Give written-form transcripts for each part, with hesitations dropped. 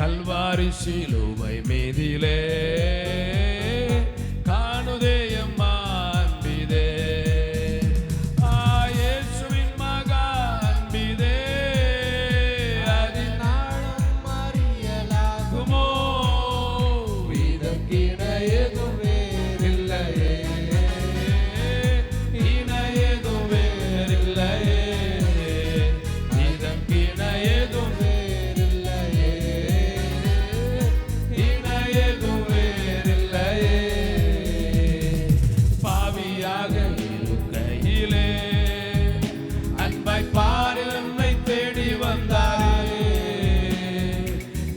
கல்வாரி சிலுவை மீதிலே காணுதே எம்மா அன்பிதே. இயேசுவின் மகா அன்பிதே அதினாலும் அறியலாகுமோ இதற்கிண எதுவும் வேறில்லையே இணையதும் வேறில்லையே இதற்கிண எதுவும் வேறில்லையே இணையதும் வேறில்லையே. பாவியாக இருக்கையிலே அன்பாய் பாரு என்னை தேடி வந்தாரே.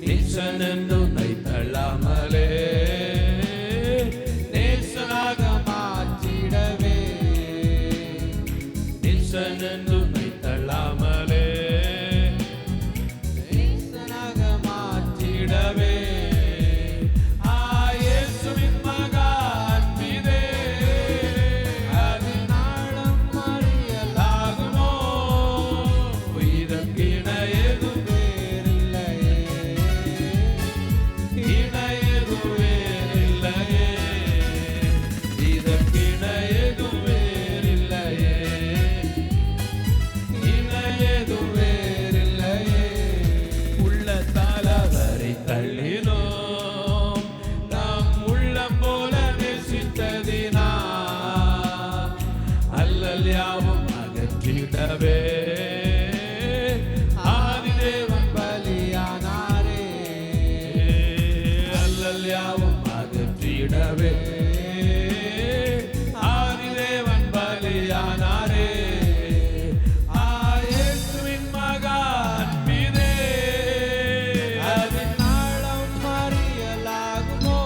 நேசன் என்று உன்னை தள்ளாமலே நேசனாக மாற்றிடவே நேசன் என்று உன்னை தள்ளாமலே நேசனாக இடவே. இயேசுவின் மகா அன்பிதே அதினாலும் அறியலாகுமோ இதற்கிண எதுவும் வேறில்லையே இணையதும் வேறில்லையே இதற்கிண எதுவும் வேறில்லையே இணையதும் வேறில்லையே. உள்ளத்தால் அவரை தள்ளினோம் நாம் உள்ளம் போல நேசித்ததினா அல்லல் யாவும் அகற்றிடவே ஆதிதேவன் பலியானாரே அல்லல் யாவும் அகற்றிடவே ஆதிதேவன் பலியானாரே. இயேசுவின் மகா அன்பிதே அதினாலும் அறியலாகுமோ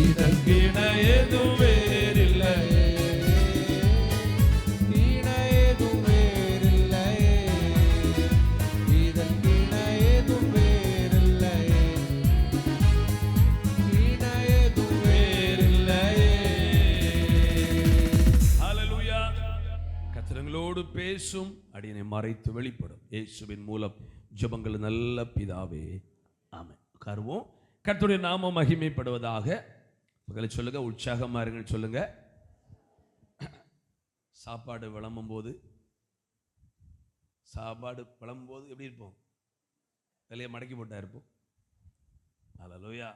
இதற்கிண எதுவும் வேறில்லையே இண எதுவும் வேறில்லையே இதற்கிண எதுவும் வேறில்லையே இண எதுவும் வேறில்லையே. ஹல்லேலூயா. கர்த்தர்களோடு பேசும் அடியனை மறைத்து வெளிப்படும் இயேசுவின் மூலம் ஜெபங்கள் நல்ல பிதாவே ஆமென். உட்காருவோம். கர்த்தருடைய நாமம் மகிமைப்படுவதாக. மக்களை சொல்லுங்க, உற்சாகமா இருங்கன்னு சொல்லுங்க. சாப்பாடு விளம்பும் போது எப்படி இருப்போம்? இலையை மடக்கி போட்டா இருப்போம். ஹல்லேலூயா.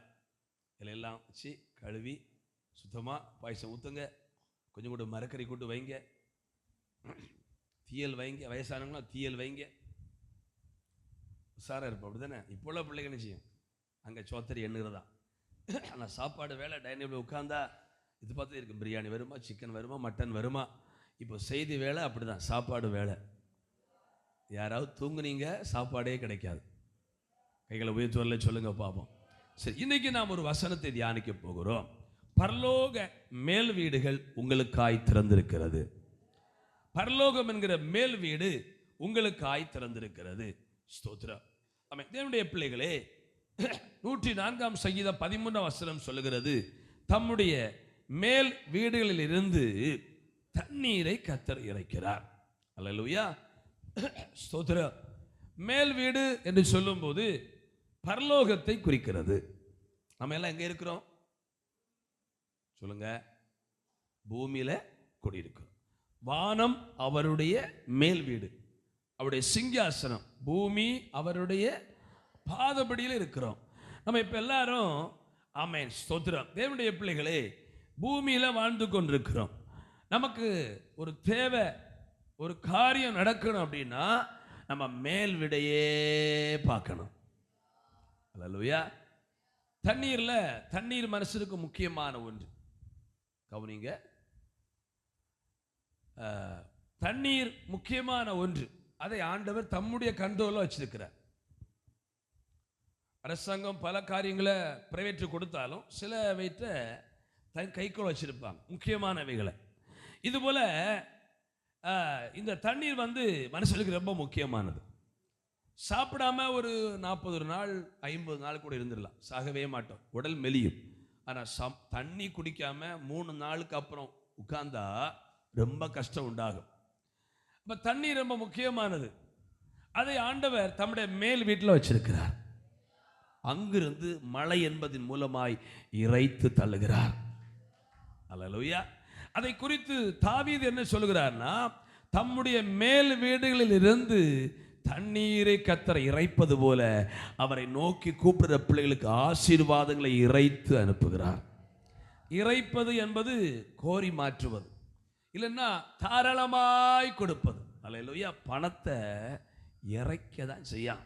இலையெல்லாம் வச்சு கழுவி சுத்தமாக பாயசம் ஊற்றுங்க. கொஞ்சம் கூட மரக்கறி கூட்டு வைங்க, தீயல் வைங்க. வயசானவங்களா தீயல் வைங்க. உஷாராக இருப்போம். அப்படி தானே இப்போ உள்ள பிள்ளைங்க என்ன செய்யும்? அங்கே சோத்தரி எண்ணுகிறதா. ஆனால் சாப்பாடு வேலை டைனிங் உட்காந்தா இது பார்த்து இருக்கும். பிரியாணி வருமா, சிக்கன் வருமா, மட்டன் வருமா. இப்போ செய்தி வேலை அப்படி தான். சாப்பாடு வேலை. யாராவது தூங்குனீங்க சாப்பாடே கிடைக்காது. கைகளை உயர்த்து வரல சொல்லுங்க பார்ப்போம். சரி, இன்னைக்கு நாம் ஒரு வசனத்தை தியானிக்க போகிறோம். பரலோக மேல் வீடுகள் உங்களுக்காய் திறந்திருக்கிறது. பரலோகம் என்கிற மேல் வீடு உங்களுக்காய் திறந்திருக்கிறது. ஸ்தோத்திரம். ஆமென். தேவனுடைய பிள்ளைகளே, 104 சங்கீதம் 13 வசனம் சொல்லுகிறது, தம்முடைய மேல் வீடுகளில் இருந்து தண்ணீரை கர்த்தர் இறைக்கிறார். அல்லேலூயா. ஸ்தோத்திரம். மேல் வீடு என்று சொல்லும்போது பரலோகத்தை குறிக்கிறது. நம்ம எல்லாம் எங்க இருக்கிறோம் சொல்லுங்க? பூமியில குடியிருக்கிறோம். வானம் அவருடைய மேல் வீடு, அவருடைய சிங்காசனம். பூமி அவருடைய பாதபடியில் இருக்கிறோம். நம்ம இப்ப எல்லாரும் ஆமென் ஸ்தோத்திரம் தேவனுடைய பிள்ளைகளே பூமியில வாழ்ந்து கொண்டிருக்கிறோம். நமக்கு ஒரு தேவை, ஒரு காரியம் நடக்கணும் அப்படின்னா நம்ம மேல் விடையே பார்க்கணும். அல்லேலூயா. தண்ணீர் மனுஷனுக்கு முக்கியமான ஒன்று. கவனிங்க, தண்ணீர் முக்கியமான ஒன்று. அதை ஆண்டவர் தம்முடைய கண்ட்ரோல்ல வச்சிருக்கிறார். அரசாங்கம் பல காரியங்களை பிரைவேட் கொடுத்தாலும் சில வைத்த கைக்குள்ள வச்சிருப்பாங்க, முக்கியமானவைகளை. இதுபோல இந்த தண்ணீர் மனுஷனுக்கு ரொம்ப முக்கியமானது. சாப்பிடாம ஒரு 40 நாள் 50 நாள் கூட இருந்துடலாம், சாகவே மாட்டோம், உடல் மெலியும். ஆனால் தண்ணி குடிக்காம 3 நாளுக்கு அப்புறம் உட்கார்ந்தா ரொம்ப கஷ்டம் உண்டாகும். அப்ப தண்ணி ரொம்ப முக்கியமானது. அதை ஆண்டவர் தம்முடைய மேல் வீட்டில் வச்சிருக்கிறார். அங்கிருந்து மழை என்பதின் மூலமாய் இறைத்து தள்ளுகிறார். அல்லேலூயா. அதை குறித்து தாவீது என்ன சொல்கிறார்னா, தம்முடைய மேல் வீடுகளில் இருந்து தண்ணீரை கர்த்தர் இறைப்பது போல அவரை நோக்கி கூப்பிடுற பிள்ளைகளுக்கு ஆசீர்வாதங்களை இறைத்து அனுப்புகிறார். இறைப்பது என்பது கோரி மாற்றுவது, இல்லைன்னா தாராளமாய் கொடுப்பது. அல்லேலூயா. பணத்தை இறைக்க தான் செய்யும்,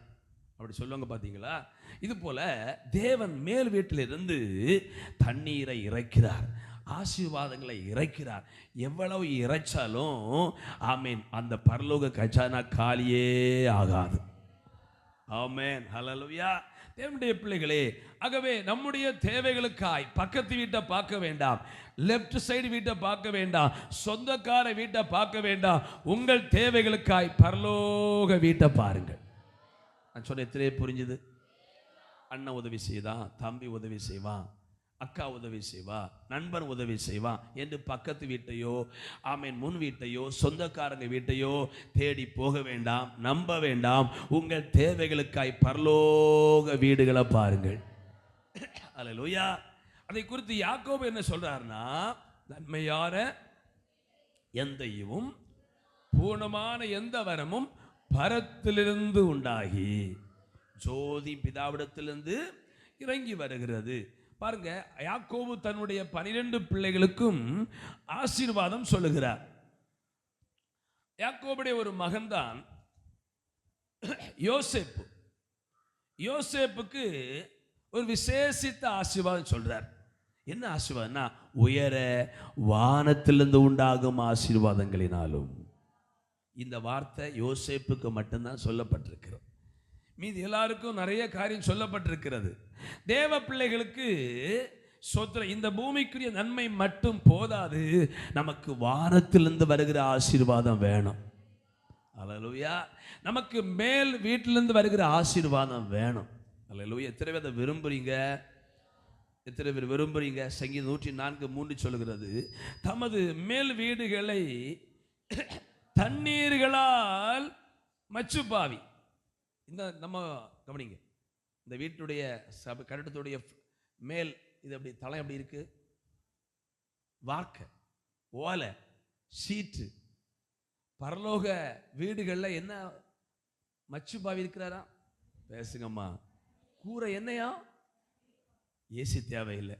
அப்படி சொல்லுவாங்க பார்த்தீங்களா? இது போல தேவன் மேல் வீட்டிலிருந்து தண்ணீரை இறைக்கிறார், ஆசீர்வாதங்களை இறைக்கிறார். எவ்வளவு இறைச்சாலும் ஆமேன், அந்த பரலோக கஜானா காலியே ஆகாது. ஆமேன், ஹல்லேலூயா. தேவனுடைய பிள்ளைகளே, ஆகவே நம்முடைய தேவைகளுக்காய் பக்கத்து வீட்டை பார்க்க வேண்டாம், லெஃப்ட் சைடு வீட்டை பார்க்க வேண்டாம், சொந்தக்கார வீட்டை பார்க்க வேண்டாம். உங்கள் தேவைகளுக்காய் பரலோக வீட்டை பாருங்கள். நான் சொன்ன எத்தனை புரிஞ்சுது? அண்ணன் உதவி செய்தான், தம்பி உதவி செய்வான், அக்கா உதவி செய்வா, நண்பன் உதவி செய்வான் என்று பக்கத்து வீட்டையோ ஆமேன் முன் வீட்டையோ சொந்தக்காரங்க வீட்டையோ தேடி போக வேண்டாம், நம்ப வேண்டாம். உங்கள் தேவைகளுக்காய் பரலோக வீடுகளை பாருங்கள். அல்லேலூயா. அதை குறித்து யாக்கோபு என்ன சொல்றாருன்னா, நன்மையான எந்த ஈவும் பூர்ணமான எந்த வரமும் பரத்திலிருந்து உண்டாகி ஜோதி பிதாவிடத்திலிருந்து இறங்கி வருகிறது. பாருங்க, யாக்கோபு தன்னுடைய 12 பிள்ளைகளுக்கும் ஆசீர்வாதம் சொல்லுகிறார். யாக்கோபுடைய ஒரு மகன்தான் யோசேப்பு. யோசேப்புக்கு ஒரு விசேஷித்த ஆசீர்வாதம் சொல்றார். என்ன ஆசீர்வாதம்னா, உயர வானத்திலிருந்து உண்டாகும் ஆசீர்வாதங்களினாலும். இந்த வார்த்தை யோசேப்புக்கு மட்டும்தான் சொல்லப்பட்டிருக்கிறது. மீதி எல்லாருக்கும் நிறைய காரியம் சொல்லப்பட்டிருக்கிறது. தேவ பிள்ளைகளுக்கு இந்த பூமிக்குரிய நன்மை மட்டும் போதாது, நமக்கு வானத்திலிருந்து வருகிற ஆசீர்வாதம் வேணும். அல்லேலூயா. நமக்கு மேல் வீட்டிலிருந்து வருகிற ஆசீர்வாதம் வேணும். அல்லேலூயா. எத்தனை பேர் அதை விரும்புறீங்க? எத்தனை பேர் விரும்புறீங்க? சங்கீதம் 104:3 சொல்லுகிறது, தமது மேல் வீடுகளை தண்ணீர்களால் மச்சுப்பாவி. இந்த நம்ம கவனிங்க, இந்த வீட்டுடைய கட்டடத்துடைய மேல் இது அப்படி தலை அப்படி இருக்கு, வார்க்க ஓலை சீட்டு. பரலோக வீடுகளில் என்ன மச்சுப்பாவி இருக்கிறாரா? பேசுங்கம்மா. கூரை என்னையா? ஏசி தேவையில்லை.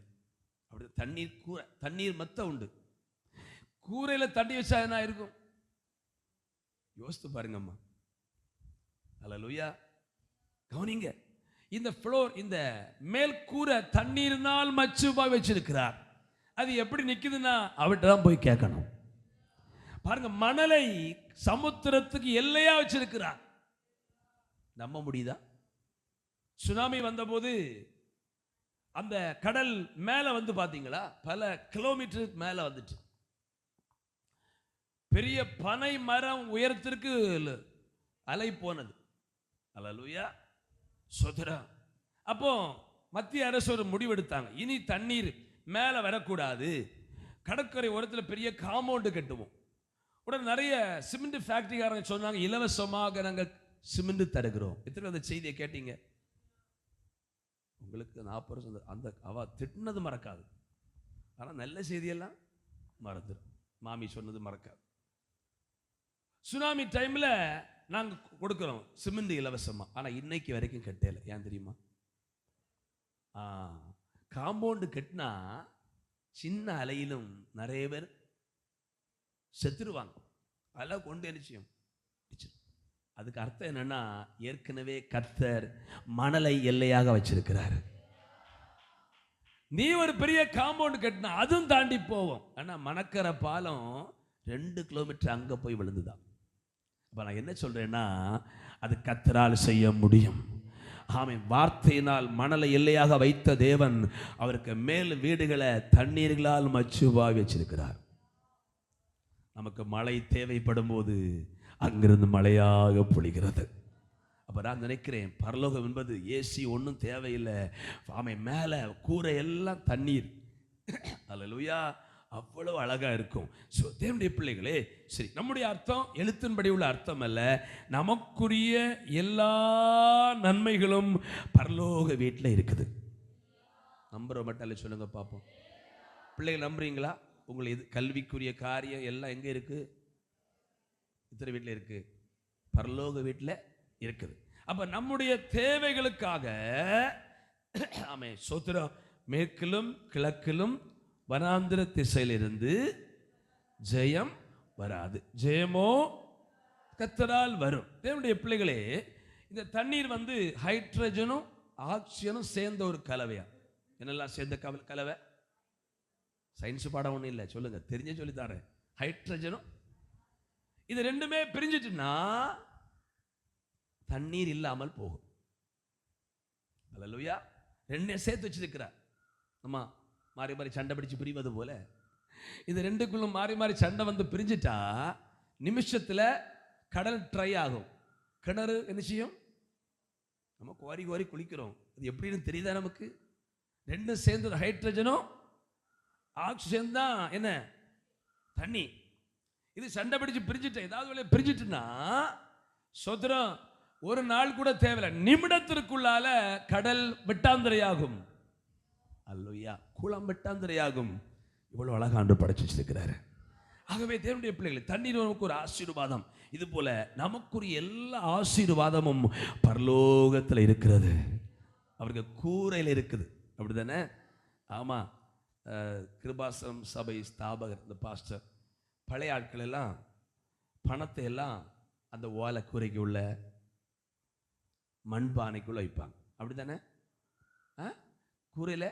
அப்படி தண்ணீர் கூரை, தண்ணீர் மத்த உண்டு. கூரையில் தண்ணி வச்சா என்ன இருக்கும்? யோசித்து பாருங்கம்மா. அல்லேலூயா. கவனிங்க, இந்த ஃப்ளோர், இந்த மேல் கூரை தண்ணீர்னால் மச்சுப்பாய் வச்சிருக்கிறார். அது எப்படி நிக்குதுன்னா அவர்கிட்ட தான் போய் கேட்கணும். பாருங்க, மணலை சமுத்திரத்துக்கு எல்லையா வச்சிருக்கிறார். நம்ப முடியுதா? சுனாமி வந்தபோது அந்த கடல் மேல வந்து பாத்தீங்களா, பல கிலோமீட்டருக்கு மேல வந்துட்டு பெரிய பனை மரம் உயரத்திற்கு அலை போனது. அல்லேலூயா. சோதரா. அப்போ மத்திய அரசு ஒரு முடிவெடுத்தாங்க, இனி தண்ணீர் மேலே வரக்கூடாது, கடற்கரை ஓரத்தில் பெரிய காம்பவுண்டு கட்டுவோம். உடனே நிறைய சிமெண்ட் ஃபேக்டரிக்காரங்க சொன்னாங்க, இலவசமாக நாங்கள் சிமெண்ட் தருகிறோம். எத்தனை அந்த செய்தியை கேட்டீங்க? உங்களுக்கு 40% அந்த அவ திட்டினது மறக்காது, ஆனால் நல்ல செய்தியெல்லாம் மறந்துடும். மாமி சொன்னது மறக்காது. சுனாமி டைம்ல நாங்கள் கொடுக்குறோம் சிமெண்ட் இலவசமா, ஆனால் இன்னைக்கு வரைக்கும் கட்டல. ஏன் தெரியுமா? காம்பவுண்டு கட்டினா சின்ன அலையிலும் நிறைய பேர் செத்துருவாங்க. அலை கொண்டு நிச்சயம். அதுக்கு அர்த்தம் என்னன்னா, ஏற்கனவே கர்த்தர் மணலை எல்லையாக வச்சிருக்கிறார். நீ ஒரு பெரிய காம்பவுண்டு கட்டினா அதுவும் தாண்டி போவோம். ஆனா மணக்கரை பாலம் 2 கிலோமீட்டர் அங்க போய் விழுந்துதான். அப்ப நான் என்ன சொல்றேன்னா, அது கர்த்தரால் செய்ய முடியும். ஆமென். வார்த்தையினால் மணலை எல்லையாக வைத்த தேவன் அவருக்கு மேல் வீடுகளை தண்ணீர்களால் மச்சுவாய் வச்சிருக்கிறார். நமக்கு மழை தேவைப்படும் போது அங்கிருந்து மழையாக பொழிகிறது. அப்போ நான் நினைக்கிறேன், பரலோகம் என்பது ஏசி ஒன்றும் தேவையில்லை. ஆமை மேலே கூரை எல்லாம் தண்ணீர். அல்லேலூயா. அவ்வளவு அழகா இருக்கும். ஸோ தேவனுடைய பிள்ளைகளே, சரி, நம்முடைய அர்த்தம் எழுத்தின்படி உள்ள அர்த்தம் அல்ல. நமக்குரிய எல்லா நன்மைகளும் பரலோக வீட்டில் இருக்குது. நம்புற மட்டும் சொல்லுங்க பார்ப்போம். பிள்ளைகள் நம்புறீங்களா? உங்களுக்கு இது கல்விக்குரிய காரியம் எல்லாம் எங்கே இருக்கு? இத்தனை வீட்டில் இருக்கு, பரலோக வீட்டில் இருக்குது. அப்ப நம்முடைய தேவைகளுக்காக ஆமே சோத்திரம், மேற்கிலும் கிழக்கிலும் வனாந்திர திசையிலிருந்து ஜெயம் வராது, ஜெயமோ கர்த்தரால் வரும். தேவனுடைய பிள்ளைகளே, இந்த தண்ணீர் வந்து ஹைட்ரஜனும் ஆக்சிஜனும் சேர்ந்த ஒரு கலவையா? என்னெல்லாம் சேர்ந்த கலவை? சயின்ஸ் பாடம் ஒன்றும் இல்லை, சொல்லுங்க, தெரிஞ்ச சொல்லித்தாரேன். ஹைட்ரஜனும் இது ரெண்டுமே பிரிஞ்சிட்டுன்னா தண்ணீர் இல்லாமல் போகும். அல்லேலூயா. ரெண்டையும் சேர்த்து வச்சிருக்கிறார். நம்ம மாறி மாறி சண்டை பிடிச்சு பிரிவது போல இது ரெண்டுக்குள்ளும் மாறி மாறி சண்டை வந்து பிரிஞ்சிட்டா நிமிஷத்தில் கடல் ட்ரை ஆகும். கிணறு என்ன செய்யும்? நம்ம கோரி கோரி குளிக்கிறோம், அது எப்படின்னு தெரியுதா நமக்கு? ரெண்டும் சேர்ந்தது ஹைட்ரஜனும் ஆக்சிஜன் தான் என்ன? தண்ணி. இது சண்டை பிடிச்சு பிரிஞ்சுட்டு ஏதாவது பிரிஞ்சிட்டுன்னா சொத்திரம் ஒரு நாள் கூட தேவையில்லை, நிமிடத்திற்குள்ளால கடல் வெட்டாந்திரையாகும். அல்லேலூயா. குளம் வெட்டாந்திரையாகும். இவ்வளவு அழகா ஆண்டவர் படைச்சு வச்சிருக்கிறாரு. ஆகவே தேவனுடைய பிள்ளைகளை, தண்ணீர் நமக்கு ஒரு ஆசீர்வாதம். இது போல நமக்குரிய எல்லா ஆசீர்வாதமும் பரலோகத்தில் இருக்கிறது. அவருக்கு கூரையில் இருக்குது, அப்படிதானே? ஆமா. கிருபாசனம் சபை ஸ்தாபகர், இந்த பாஸ்டர், பழைய ஆட்கள் எல்லாம் பணத்தை எல்லாம் அந்த ஓலை கூரைக்கு உள்ள மண்பானைக்குள்ள வைப்பாங்க, அப்படித்தானே? கூரையில்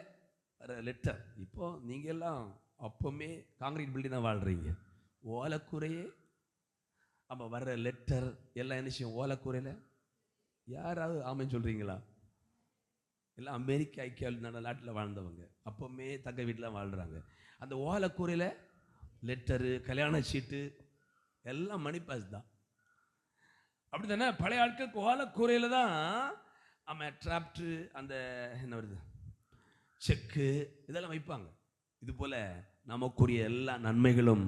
லெட்டர். இப்போ நீங்க எல்லாம் அப்பவுமே காங்கிரீட் பில்டிங் தான் வாழ்றீங்க. ஓலைக்கூரையே அப்போ வர்ற லெட்டர் எல்லாம் என்ன செய்யும்? ஓலைக்கூரையில். யாராவது ஆமைன்னு சொல்றீங்களா? எல்லாம் அமெரிக்கா ஐக்கிய நாட்டில் வாழ்ந்தவங்க, அப்பவுமே தங்க வீட்டில் வாழ்கிறாங்க. அந்த ஓலைக்கூரையில் லெட்டரு, கல்யாண சீட்டு எல்லாம் மணி பாஸ் தான், அப்படி தானே? பழைய ஆட்களுக்கு ஓலைக்கூரையில் தான் ஆமாம் டிராப்டு, அந்த என்ன வருது, செக்கு, இதெல்லாம் வைப்பாங்க. இது போல நமக்குரிய எல்லா நன்மைகளும்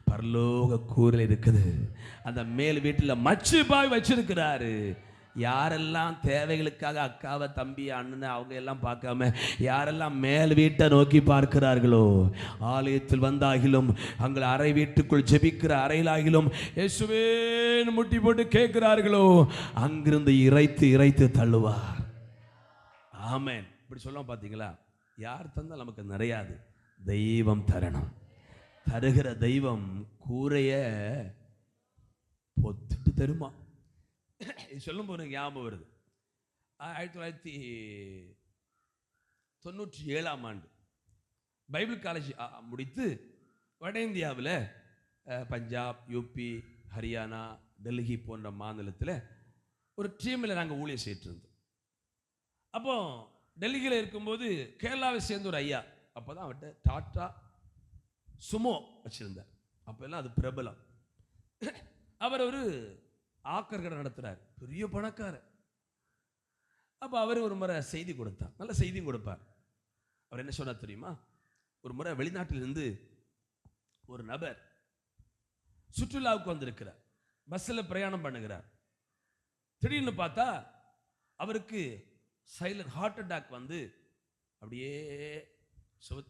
பரலோக கூரையில் இருக்குது. அந்த மேல் வீட்டில் மச்சு பாய் வச்சிருக்கிறாரு. யாரெல்லாம் தேவைகளுக்காக அக்காவை, தம்பி, அண்ணனை அவங்க எல்லாம் பார்க்காம யாரெல்லாம் மேல் வீட்டை நோக்கி பார்க்கிறார்களோ, ஆலயத்தில் வந்தாகிலும் அங்கே அறை வீட்டுக்குள் ஜெபிக்கிற அறையிலாகிலும் இயேசுவேன்னு முட்டி போட்டு கேட்கிறார்களோ, அங்கிருந்து இறைத்து இறைத்து தள்ளுவார். ஆமென். இப்படி சொல்லுவோம் பார்த்தீங்களா? யார் தந்தால் நமக்கு நிறையாது, தெய்வம் தரணும். தருகிற தெய்வம் கூரைய பொத்துட்டு தருமா? சொல்லும் போது ஞாபகம் வருது. 1997ஆம் ஆண்டு பைபிள் காலேஜ் முடித்து வட இந்தியாவில் பஞ்சாப், யூபி, ஹரியானா, டெல்லி போன்ற மாநிலத்தில் ஒரு டீமில் நாங்கள் ஊழியம் செய்யிட்டு இருந்தோம். அப்போ டெல்லியில் இருக்கும்போது கேரளாவை சேர்ந்த ஒரு ஐயா, அப்போ தான் அவர்கிட்ட டாட்டா சுமோ வச்சுருந்தார். அப்போ எல்லாம் அது பிரபலம். அவர் ஒரு ஆக்கர் கடை நடத்துகிறார், பெரிய பணக்காரர். அப்போ அவர் ஒரு முறை செய்தி கொடுத்தார், நல்ல செய்தியும் கொடுப்பார். அவர் என்ன சொன்னார் தெரியுமா? ஒரு முறை வெளிநாட்டிலிருந்து ஒரு நபர் சுற்றுலாவுக்கு வந்திருக்கிறார், பஸ்ஸில் பிரயாணம் பண்ணுகிறார். திடீர்னு பார்த்தா அவருக்கு சைலண்ட் ஹார்ட் அட்டாக் வந்து அப்படியே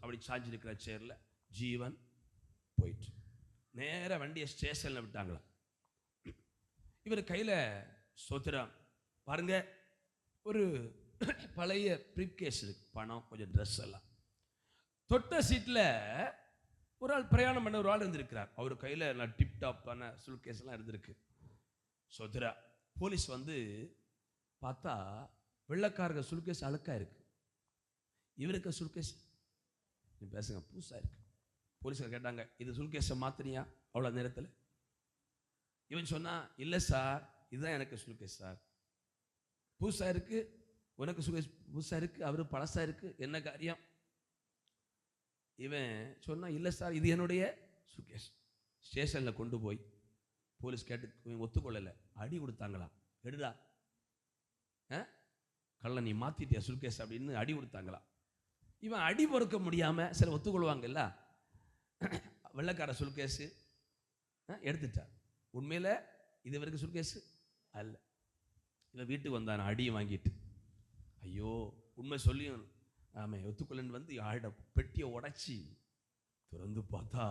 அப்படி சாஞ்சிருக்கிற சேரில் ஜீவன் போயிட்டு நேராக வண்டியை ஸ்டேஷனில் விட்டாங்களாம். இவர் கையில் சோத்திரம் பாருங்க, ஒரு பழைய ப்ரீப்கேஸ் இருக்கு, பணம், கொஞ்சம் ட்ரெஸ் எல்லாம். தொட்ட சீட்டில் ஒரு ஆள் பிரயாணம் பண்ண ஒரு ஆள் இருந்திருக்கிறார். அவர் கையில் நான் டிப் டாப்பான சுல்கேஸ் எல்லாம் இருந்திருக்கு. சோத்திரா போலீஸ் வந்து பார்த்தா வெள்ளக்காரங்க சுல்கேஸ் அழுக்கா இருக்கு, இவருக்கு சுல்கேஸ் நீ பேசுங்க புதுசாக இருக்கு. போலீஸார் கேட்டாங்க, இது சுல்கேஸை மாத்தினியா அவ்வளோ நேரத்தில்? இவன் சொன்னா, இல்லை சார், இதுதான் எனக்கு சுல்கேஸ் சார், புதுசாக இருக்கு, உனக்கு சுல்கேஸ் புதுசாக இருக்கு, அவரு பழசா இருக்கு, என்ன காரியம்? இவன் சொன்னா, இல்லை சார், இது என்னுடைய சுல்கேஸ். ஸ்டேஷனில் கொண்டு போய் போலீஸ் கேட்டு இவன் ஒத்துக்கொள்ளலை, அடி கொடுத்தாங்களா, எடுடா கள்ள நீ மாத்திட்டியா சுல்கேஸ் அப்படின்னு அடி கொடுத்தாங்களா. இவன் அடி பொறுக்க முடியாம, சில ஒத்துக்கொள்வாங்கல்ல, வெள்ளைக்கார சுல்கேஸு எடுத்துட்டார். உண்மையில் இது வரைக்கும் சுல்கேஸு அல்ல. இவன் வீட்டுக்கு வந்தான் அடியும் வாங்கிட்டு. ஐயோ, உண்மை சொல்லியும் ஒத்துக்கொள்ளன்னு வந்து ஆட பெட்டியை உடைச்சி திறந்து பார்த்தா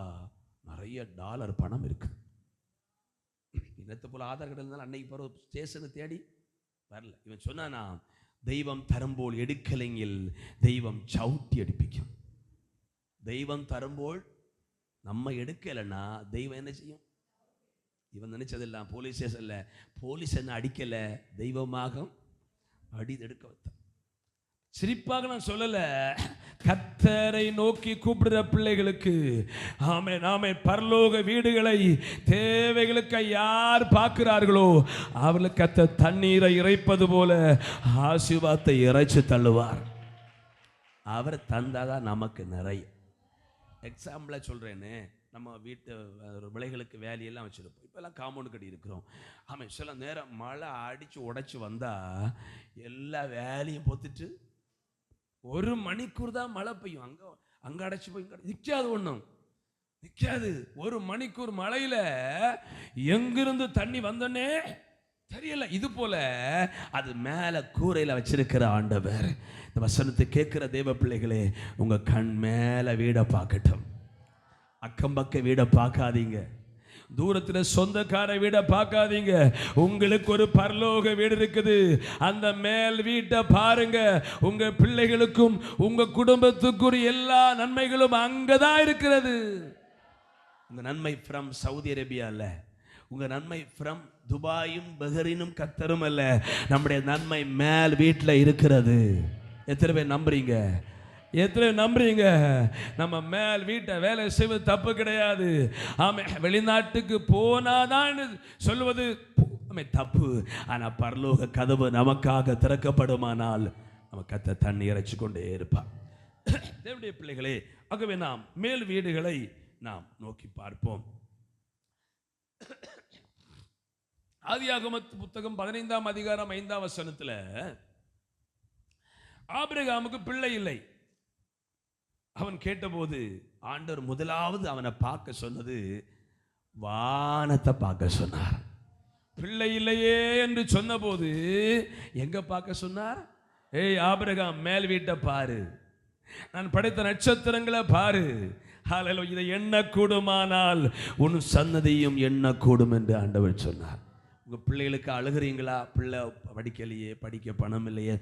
நிறைய டாலர் பணம் இருக்கு. இன்னத்தை போல ஆதார் கார்டு இருந்தாலும் அன்னைக்கு போகிற ஸ்டேஷனை தேடி வரல. இவன் சொன்னானா, தெய்வம் தரும்போல் எடுக்கலைங்கில் தெய்வம் சவுட்டி அடிப்பிக்கும். தெய்வம் தரும்போல் நம்ம எடுக்கலைன்னா தெய்வம் என்ன செய்யும்? இவன் நினைச்சதில்ல போலீஸ் ஸ்டேஷன்ல போலீஸ் என்ன அடிக்கல, தெய்வமாக அடி எடுக்க வைத்தான். சிரிப்பாக நான் சொல்லல, கர்த்தரை நோக்கி கூப்பிடுற பிள்ளைகளுக்கு ஆமென் பரலோக வீடுகளை தேவைகளுக்கு யார் பார்க்கிறார்களோ அவர்களுக்கு கர்த்தர் தண்ணீரை இறைப்பது போல ஆசீர்வாதத்தை இறைச்சு தள்ளுவார். அவர் தந்தாதான் நமக்கு நிறைய. எக்ஸாம்பிளா சொல்றேன்னு, நம்ம வீட்டு விலைகளுக்கு வேலையெல்லாம் வச்சுருப்போம். இப்போல்லாம் காம்பவுண்டு கட்டி இருக்கிறோம். சில நேரம் மழை அடித்து உடைச்சி வந்தால் எல்லா வேலையும் பொத்துட்டு 1 மணிக்கூர் தான் மழை பெய்யும். அங்கே அடைச்சி போய் நிற்காது, ஒன்றும் நிற்காது. 1 மணிக்கூர் மழையில் எங்கிருந்து தண்ணி வந்தோன்னே தெரியல. இது போல அது மேலே கூரையில் வச்சிருக்கிற ஆண்டவர். இந்த வசனத்தை கேட்கிற தேவ பிள்ளைகளே, உங்கள் கண் மேலே வீடை பார்க்கட்டும். அக்கம் பக்க வீடை பார்க்காதீங்க, தூரத்தில் சொந்தக்கார வீடை பார்க்காதீங்க. உங்களுக்கு ஒரு பரலோக வீடு இருக்குது, அந்த மேல் வீட்டை பாருங்க. உங்க பிள்ளைகளுக்கும் உங்க குடும்பத்துக்கும் எல்லா நன்மைகளும் அங்கதான் இருக்கிறது. உங்க நன்மை ஃப்ரம் சவுதி அரேபியா அல்ல, உங்க நன்மை ஃப்ரம் துபாயும் பஹ்ரைனும் கத்தரும் அல்ல. நம்முடைய நன்மை மேல் வீட்டில் இருக்கிறது. எத்தனை பேர் நம்புறீங்க? எத்தனை நம்புறீங்க? நம்ம மேல் வீட்டை வேலை செய்வது தப்பு கிடையாது. வெளிநாட்டுக்கு போனாதான் சொல்லுவது தப்பு. ஆனா பரலோக கதவு நமக்காக திறக்கப்படுமானால் நம்ம கத்த தண்ணி இறைச்சு கொண்டே இருப்பார். தேவனுடைய பிள்ளைகளே, ஆகவே நாம் மேல் வீடுகளை நாம் நோக்கி பார்ப்போம். ஆதியாகம புத்தகம் 15ஆம் அதிகாரம் 5ஆம் வசனத்துல ஆபிரகாமுக்கு பிள்ளை இல்லை. அவன் கேட்டபோது ஆண்டவர் முதலாவது அவனை பார்க்க சொன்னது வானத்தை பார்க்க சொன்னார். பிள்ளை இல்லையே என்று சொன்னபோது எங்க பார்க்க சொன்னார்? ஏய் ஆபிரகாம், மேல் வீட்டை பாரு, நான் படைத்த நட்சத்திரங்களை பாரு, இதை எண்ண கூடுமானால் உன் சன்னதியும் எண்ண கூடும் என்று ஆண்டவர் சொன்னார். உங்கள் பிள்ளைகளுக்கு அழுகிறீங்களா? பிள்ளை படிக்கலையே, படிக்க பணம் இல்லையே,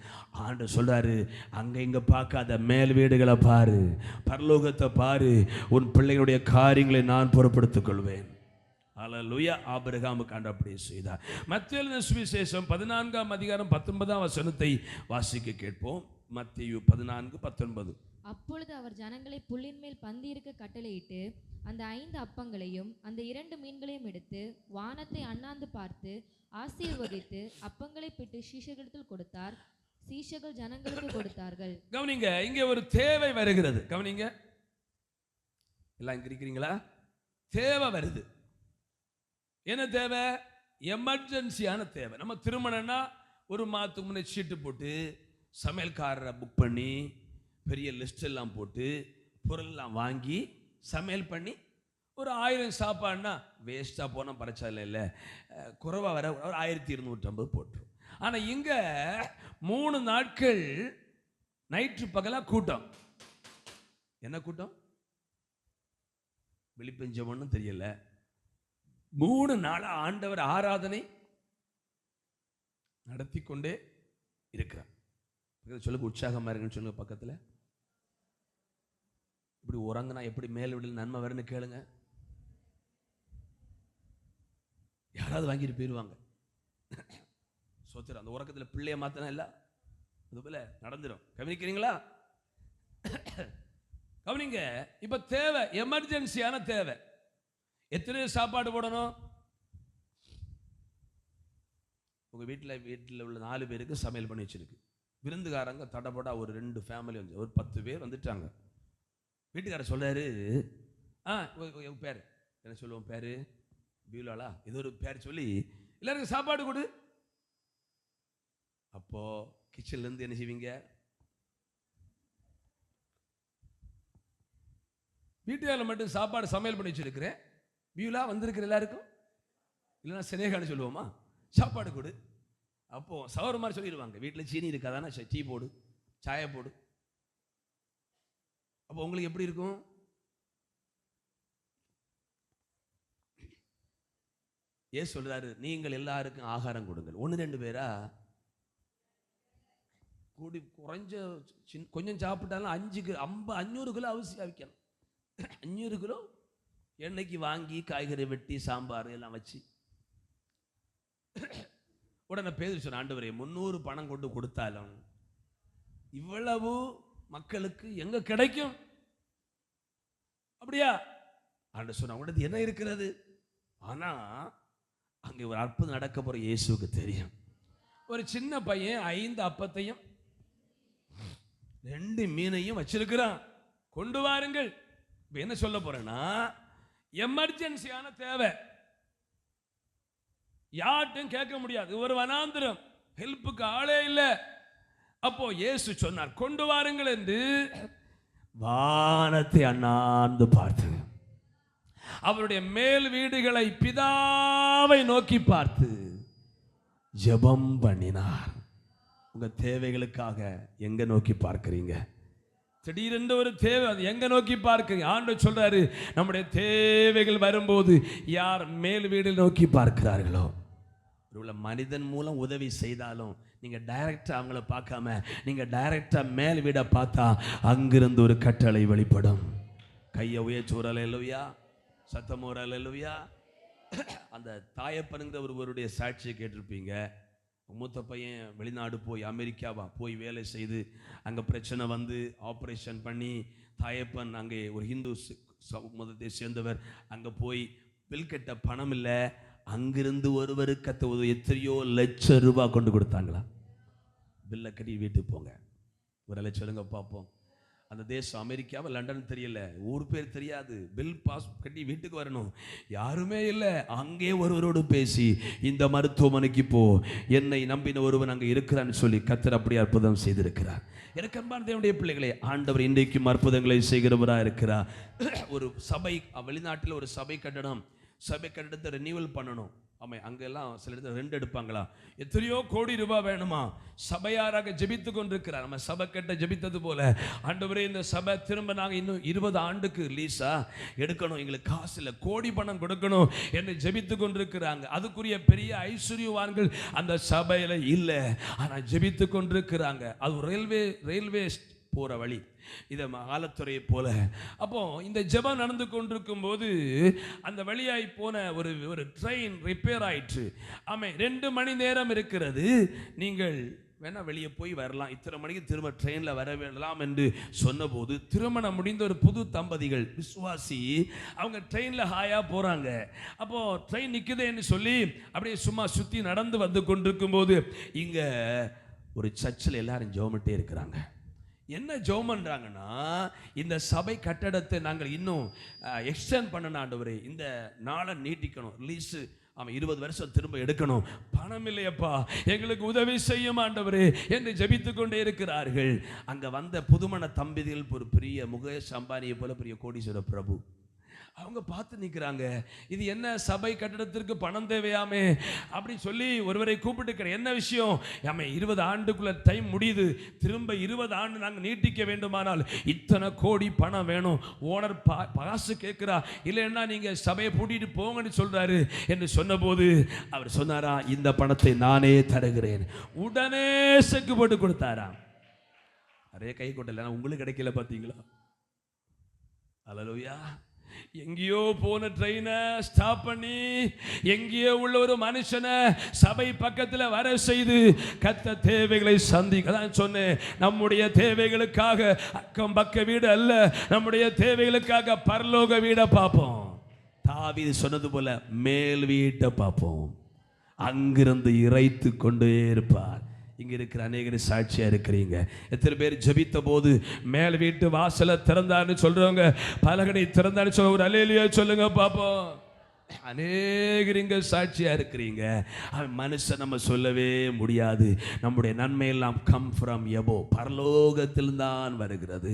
ஆண்டு சொல்றாரு, அங்கே இங்கே பார்க்காத மேல் வீடுகளை பாரு, பரலோகத்தை பாரு, உன் பிள்ளைகளுடைய காரியங்களை நான் பொறுப்படுத்திக் கொள்வேன். அல்லேலூயா. ஆபிரகாமுக்கு ஆண்டவர் அப்படியே செய்தார். மத்தேயு சுவிசேஷம் 14ஆம் அதிகாரம் 19ஆம் வசனத்தை வாசிக்க கேட்போம். மத்தேயு 14:19. அப்பொழுது அவர் ஜனங்களை புல்லின் மேல் பந்தி இருக்க கட்டளையிட்டு அந்த 5 அப்பங்களையும் அந்த 2 மீன்களையும் எடுத்து வானத்தை அண்ணாந்து பார்த்து ஆசீர்வதித்து அப்பங்களை பிட்டு சீஷர்களிடத்தில் கொடுத்தார். சீஷர்கள் ஜனங்களுக்கு கொடுத்தார்கள். கவனிங்க, இங்கே ஒரு தேவை வருகிறது. கவனிங்க, எல்லாம் இங்க இருக்கிறீங்களா? தேவை வருது. என்ன தேவை? எமர்ஜென்சியான தேவை. நம்ம திருமணம்னா ஒரு மாதத்துக்கு முன்னே சீட்டு போட்டு சமையல்காரரை புக் பண்ணி பெரிய லிஸ்ட் எல்லாம் போட்டு பொருள்லாம் வாங்கி சமையல் பண்ணி ஒரு 1000 சாப்பாடுனா வேஸ்ட்டாக போனால் பிரச்சனை இல்லை, குறைவாக வர ஒரு 1250 போட்டுரும். ஆனால் இங்கே 3 நாட்கள் நைட்டு பகலாக கூட்டம். என்ன கூட்டம்? விழிப்பெஞ்சம் ஒன்றும் தெரியல. 3 நாளாக ஆண்டவர் ஆராதனை நடத்தி கொண்டே இருக்கிறார். சொல்லுங்க, உற்சாகமாக இருக்குன்னு சொல்லுங்க. பக்கத்தில் இப்படி உறங்கினா எப்படி மேல் வீட்டில் நன்மை வரும்னு கேளுங்க. யாராவது வாங்கிட்டு போயிடுவாங்க. சோத்திரம். அந்த உறக்கத்தில் பிள்ளைய மாத்தினா இல்லை, அது போல நடந்துடும். கவனிக்கிறீங்களா? கவனிங்க. இப்ப தேவை, எமர்ஜென்சியான தேவை. எத்தனை சாப்பாடு போடணும்? உங்க வீட்டில் உள்ள 4 பேருக்கு சமையல் பண்ணி வச்சிருக்கு. விருந்துகாரங்க தடபடா ஒரு 2 ஃபேமிலி வந்து ஒரு 10 பேர் வந்துட்டாங்க. வீட்டுக்காரர் சொல்றாரு, பேர் என்ன சொல்லுவோம், பேரு பியூலாலா ஏதோ ஒரு பேர் சொல்லி எல்லாருக்கும் சாப்பாடு கொடு. அப்போ கிச்சன்ல இருந்து என்ன செய்வீங்க? வீட்டுக்காரில் மட்டும் சாப்பாடு சமையல் பண்ணி வச்சிருக்கிறேன், வியூலா வந்திருக்கிற எல்லாருக்கும், இல்லைன்னா சினேகான்னு சொல்லுவோமா, சாப்பாடு கொடு. அப்போ சவர மாதிரி சொல்லிடுவாங்க, வீட்டில் சீனி இருக்காதானா டீ போடு, சாயை போடு. அப்போ உங்களுக்கு எப்படி இருக்கும்? ஏன் சொல்றாரு, நீங்கள் எல்லாருக்கும் ஆகாரம் கொடுங்கள். 1-2 பேரா கூடி குறைஞ்ச கொஞ்சம் சாப்பிட்டாலும் 500 கிலோ அவசியம் வைக்கணும். 500 கிலோ எண்ணெய்க்கு வாங்கி காய்கறி வெட்டி சாம்பார் எல்லாம் வச்சு. உடனே பேதுரு சொன்ன, ஆண்டவரே 300 பணம் கொண்டு கொடுத்தாலும் இவ்வளவு மக்களுக்கு எங்க கிடைக்கும்? அப்படியா? ஆண்டவர் சொன்ன, உடனே என்ன இருக்கிறது? ஆனா அங்கே ஒரு அற்புதம் நடக்க போற இயேசுவுக்கு தெரியும். ஒரு சின்ன பையன் 5 அப்பத்தையும் 2 மீனையும் வச்சிருக்கிறான், கொண்டு வாருங்கள். என்ன சொல்ல போறேன்னா, எமர்ஜென்சியான தேவை, யார்ட்டும் கேட்க முடியாது, ஒரு வனாந்திரம், ஹெல்ப்புக்கு ஆளே இல்லை. அப்போ இயேசு சொன்னார், கொண்டு வாருங்கள் என்று வானத்தை அண்ணாந்து பார்த்து, அவருடைய மேல் வீடுகளை பிதாவை நோக்கி பார்த்து ஜெபம் பண்ணினார். உங்க தேவைகளுக்காக எங்க நோக்கி பார்க்கிறீங்க? திடீரென்று ஒரு தேவை, அது எங்க நோக்கி பார்க்கிறீங்க? ஆண்டவர் சொல்றாரு, நம்முடைய தேவைகள் வரும்போது யார் மேல் வீடு நோக்கி பார்க்கிறார்களோ, ஒரு மனிதன் மூலம் உதவி செய்தாலும் நீங்க டைரக்டா அவங்கள பார்க்காம நீங்க டைரக்டா மேல் வீட பார்த்தா அங்கிருந்து ஒரு கட்டளை வெளிப்படும். கையை உயர்த்தி ஒரு அல்லேலூயா, சத்தம் ஒரு அல்லேலூயா. அந்த தாயப்பனுங்கிற ஒருவருடைய சாட்சியை கேட்டிருப்பீங்க. மூத்த பையன் வெளிநாடு போய் அமெரிக்காவா போய் வேலை செய்து அங்கே பிரச்சனை வந்து ஆப்ரேஷன் பண்ணி, தாயப்பன் அங்கே ஒரு ஹிந்து மதத்தை சேர்ந்தவர், அங்கே போய் பில் கட்ட பணம் இல்லை, அங்கிருந்து ஒருவருக்கு எத்தனையோ லட்சம் ரூபாய் கொண்டு கொடுத்தாங்களா. பில்லை கட்டி வீட்டுக்கு போங்க, ஒரு லட்சம் சொல்லுங்க பார்ப்போம். அந்த தேசம் அமெரிக்காவை லண்டன் தெரியல, ஊர் பேர் தெரியாது, பில் பாஸ் கட்டி வீட்டுக்கு வரணும், யாருமே இல்லை. அங்கே ஒருவரோடு பேசி, இந்த மருத்துவமனைக்கு போ, என்னை நம்பின ஒருவன் அங்கே இருக்கிறான்னு சொல்லி கர்த்தர் அப்படி அற்புதம் செய்திருக்கிறார். எனக்கு அன்பான தேவனுடைய பிள்ளைகளே, ஆண்டவர் இன்றைக்கும் அற்புதங்களை செய்கிறவராக இருக்கிறார். ஒரு சபை, வெளிநாட்டில் ஒரு சபை கட்டடத்தை ரெனியூவல் பண்ணணும். ஆமாம், அங்கெல்லாம் சில இடத்துல 2 எடுப்பாங்களா, எத்தனையோ கோடி ரூபாய் வேணுமா. சபையாராக ஜெபித்து கொண்டிருக்கிறார். நம்ம சபை கட்ட ஜெபித்தது போல, ஆண்டவரே இந்த சபை திரும்ப நாங்கள் இன்னும் 20 ஆண்டுக்கு லீஸா எடுக்கணும், எங்களுக்கு காசு இல்லை, கோடி பணம் கொடுக்கணும் என்று ஜெபித்து கொண்டிருக்கிறாங்க. அதுக்குரிய பெரிய ஐஸ்வர்யவான்கள் அந்த சபையில் இல்லை, ஆனால் ஜெபித்து கொண்டிருக்கிறாங்க. அது ரயில்வே போகிற வழி, இதை ஆலத்துறையை போல. அப்போ இந்த ஜெபம் நடந்து கொண்டிருக்கும் போது அந்த வழியாய் போன ஒரு ட்ரெயின் ரிப்பேர் ஆயிற்று. ஆமே, 2 மணி நேரம் இருக்கிறது, நீங்கள் வேணா வெளியே போய் வரலாம், இத்தனை மணிக்கு திரும்ப ட்ரெயினில் வர வேண்டாம் என்று சொன்னபோது, திருமணம் முடிந்த ஒரு புது தம்பதிகள் விசுவாசி, அவங்க ட்ரெயினில் ஹாயா போகிறாங்க. அப்போது ட்ரெயின் நிற்குதுன்னு சொல்லி அப்படியே சும்மா சுற்றி நடந்து வந்து கொண்டிருக்கும் போது இங்கே ஒரு சர்ச்சில் எல்லாரும் ஜெபமிட்டே இருக்கிறாங்க. என்ன ஜெபம் பண்றாங்கன்னா, இந்த சபை கட்டடத்தை நாங்கள் இன்னும் எக்ஸ்டெண்ட் பண்ணணும் ஆண்டவரே, இந்த நாளை நீட்டிக்கணும், ரிலீஸ் 20 வருஷம் திரும்ப எடுக்கணும், பணம் இல்லையப்பா, எங்களுக்கு உதவி செய்யும் ஆண்டவரே என்று ஜெபித்து கொண்டே இருக்கிறார்கள். அங்க வந்த புதுமண தம்பதிகள் ஒரு பெரிய முகேஷ் அம்பானியை போல பெரிய கோடீஸ்வர பிரபு, அவங்க பார்த்து நிற்கிறாங்க. இது என்ன சபை கட்டடத்திற்கு பணம் தேவையாமே அப்படி சொல்லி ஒருவரை கூப்பிட்டு, என்ன விஷயம்? ஆமே, 20 ஆண்டுக்குள்ள டைம் முடியுது, திரும்ப 20 ஆண்டு நாங்கள் நீட்டிக்க வேண்டுமானால் இத்தனை கோடி பணம் வேணும், ஓனர் காசு கேட்கிறா, இல்லைன்னா நீங்க சபையை பூட்டிட்டு போங்கன்னு சொல்றாரு என்று சொன்னபோது அவர் சொன்னாரா, இந்த பணத்தை நானே தருகிறேன். உடனே செக்கு போட்டு கொடுத்தாராம். நிறைய கை கொட்டல, உங்களுக்கு கிடைக்கல பார்த்தீங்களா? அல்லேலூயா. எங்கேயோ போன ட்ரெயினை ஸ்டாப் பண்ணி எங்கேயோ உள்ள ஒரு மனுஷனை சபை பக்கத்தில் வர செய்து கத்த தேவைகளை சந்திக்க தான் சொன்னேன். நம்முடைய தேவைகளுக்காக அக்கம் பக்க வீடு அல்ல, நம்முடைய தேவைகளுக்காக பரலோக வீடை பார்ப்போம். தாவீது சொன்னது போல மேல் வீட்டை பார்ப்போம், அங்கிருந்து இறைத்து கொண்டே இருப்பார். இங்க இருக்கிற அநேகர் சாட்சியா இருக்கிறீங்க. எத்தனை பேர் ஜெபித்த போது மேல் வீட்டு வாசலை திறந்தான்னு சொல்றவங்க, பலகனை திறந்தான்னு சொல்ல ஒரு அல்லேலூயா சொல்லுங்க பாப்போம். அநேகரிங்க சாட்சியா இருக்கிறீங்க. மனுஷன் நம்ம சொல்லவே முடியாது. நம்முடைய நன்மை எல்லாம் கம் ஃப்ரம் எபோ, பரலோகத்தில்தான் வருகிறது.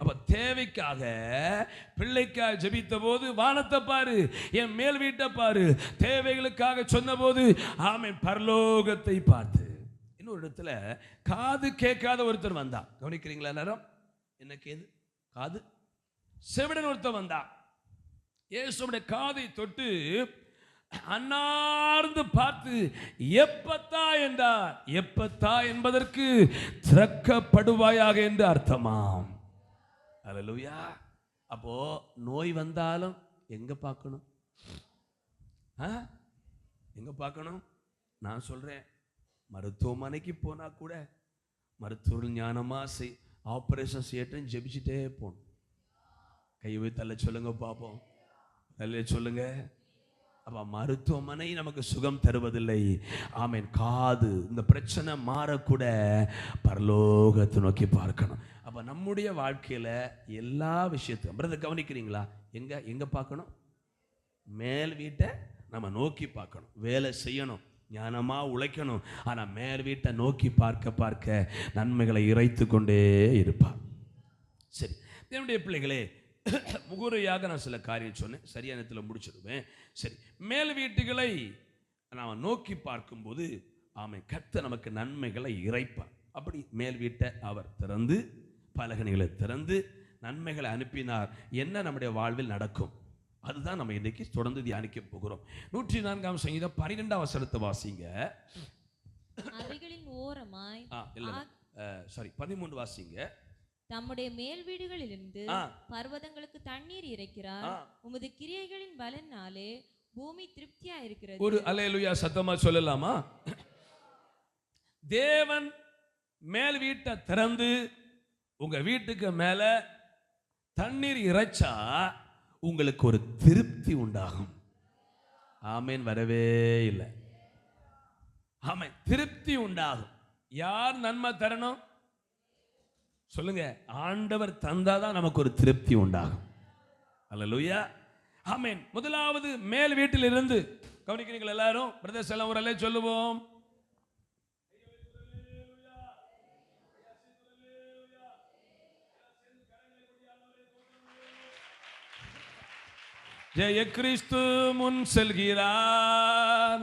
அப்ப தேவைக்காக பிள்ளைக்காக ஜெபித்த போது வானத்தை பாரு, என் மேல் வீட்டை பாரு. தேவைகளுக்காக சொன்ன போது ஆமென் பரலோகத்தை பார்த்து. இன்னொரு இடத்துல காது கேட்காத ஒருத்தர் வந்தா, கவனிக்கிறீங்களா எல்லாரும்? என்ன கேது? காது செவிடன் ஒருத்தர் வந்தா, இயேசுவுடைய காதை தொட்டு அன்னார்ந்து பார்த்து எப்பத்தா என்றார். எப்பத்தா என்பதற்கு திறக்கப்படுவாயாக என்று அர்த்தமாம். அல்லேலூயா. அப்போ நோய் வந்தாலும் எங்க பார்க்கணும்? எங்க பார்க்கணும்? நான் சொல்றேன், மருத்துவமனைக்கு போனா கூட மருத்துவர்கள் ஞானமா ஆபரேஷன் செய்யட்டும் ஜெபிச்சுட்டே போகணும். கை வைத்தல்ல சொல்லுங்க பார்ப்போம். நல்ல சொல்லுங்க. அப்ப மருத்துவமனை நமக்கு சுகம் தருவதில்லை. ஆமென். காது இந்த பிரச்சனை மாறக்கூட பரலோகத்தை நோக்கி பார்க்கணும். அப்ப நம்முடைய வாழ்க்கையில எல்லா விஷயத்தையும் பிரதர் கவனிக்கிறீங்களா? எங்க எங்க பார்க்கணும்? மேல் வீட்டை நம்ம நோக்கி பார்க்கணும். வேலை செய்யணும், ஞானமா உழைக்கணும். ஆனா மேல் வீட்டை நோக்கி பார்க்க பார்க்க நன்மைகளை இறைத்து கொண்டே இருப்பார். சரி, என்னுடைய பிள்ளைகளே, முகரையாக நான் சில காரியம் சொன்னேன், சரியானத்தில் முடிச்சிடுவேன். சரி, மேல் வீட்டுகளை நாம் நோக்கி பார்க்கும்போது ஆமை கர்த்தர் நமக்கு நன்மைகளை இறைப்பார். அப்படி மேல் வீட்டை அவர் திறந்து பலகணிகளை திறந்து நன்மைகளை அனுப்பினார். என்ன நம்முடைய வாழ்வில் நடக்கும்? அதுதான் நம்ம இன்னைக்கு தொடர்ந்து தியானிக்க போகிறோம். 104ஆம் சங்கீதம் 12ஆம் வசனத்தை வாசிங்க. அவைகளின் ஓரமாய் 13 வாசிங்க. தம்முடைய மேல் வீடுகளிலிருந்து பர்வதங்களுக்கு தண்ணீர் இறைக்கிறார். உமது கிரியைகளின் பலனாலே பூமி திருப்தியா இருக்கிறது. ஒரு அல்லேலூயா சத்தமா சொல்லலாமா? தேவன் மேல் வீட்டை திறந்து உங்க வீட்டுக்கு மேல தண்ணீர் இறைச்சா உங்களுக்கு ஒரு திருப்தி உண்டாகும். ஆமேன். வரவே இல்லை. ஆமேன். திருப்தி உண்டாகும். யார் நன்மை தரணும் சொல்லுங்க? ஆண்டவர் தந்தாதான் நமக்கு ஒரு திருப்தி உண்டாகும். அல்லேலூயா. ஆமென். முதலாவது மேல் வீட்டில் இருந்து கவனிக்கிறீங்களா எல்லாரும்? பிரதர்ஸ் எல்லாம் ஒரு அல்லே சொல்லுவோம். ஜெய கிறிஸ்து முன் செல்கிறார்,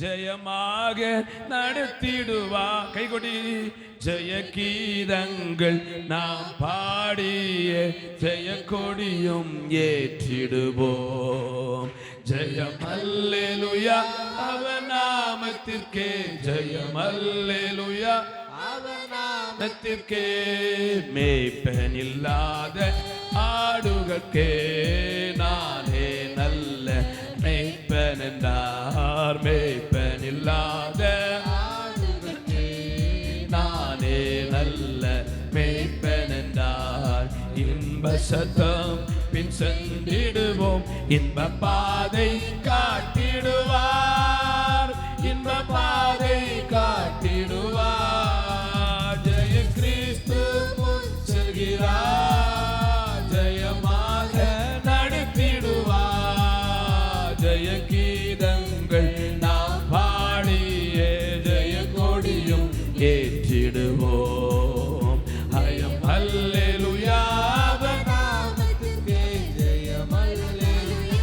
ஜெயமாக நடத்திடுவார். கைகொடி ஜெய கீதங்கள் நாம் பாடிய ஜெய கொடியும் ஏற்றிடுவோம். ஜெயம் அல்லேலூயா அவர் நாமத்திற்கே, ஜெயம் அல்லேலூயா அவர் நாமத்திற்கே. மேய்ப்பன் இல்லாத ஆடுகட்கே நானே நல்ல மேய்ப்பன் என்றார். மேய்ப்பன் இல்லாத ஆடுகட்கே நானே நல்ல மேய்ப்பன் என்றார். இன்ப சத்தம் பின் சென்றிடுவோம், இன்ப பாதை காட்டிடுவார், இன்ப பாதை காட்டிடுவார். ஜெய கிறிஸ்து முன் செல்கிறார், ஜெயமாக நடத்திடுவார். ஜெய கீதங்கள் நாம் பாடிய ஜெய கொடியும் ஏற்றிடுவோம். ஐயம் அல்லேலூயா அவர் நாமத்திற்கே, ஜெயம் அல்லேலூயா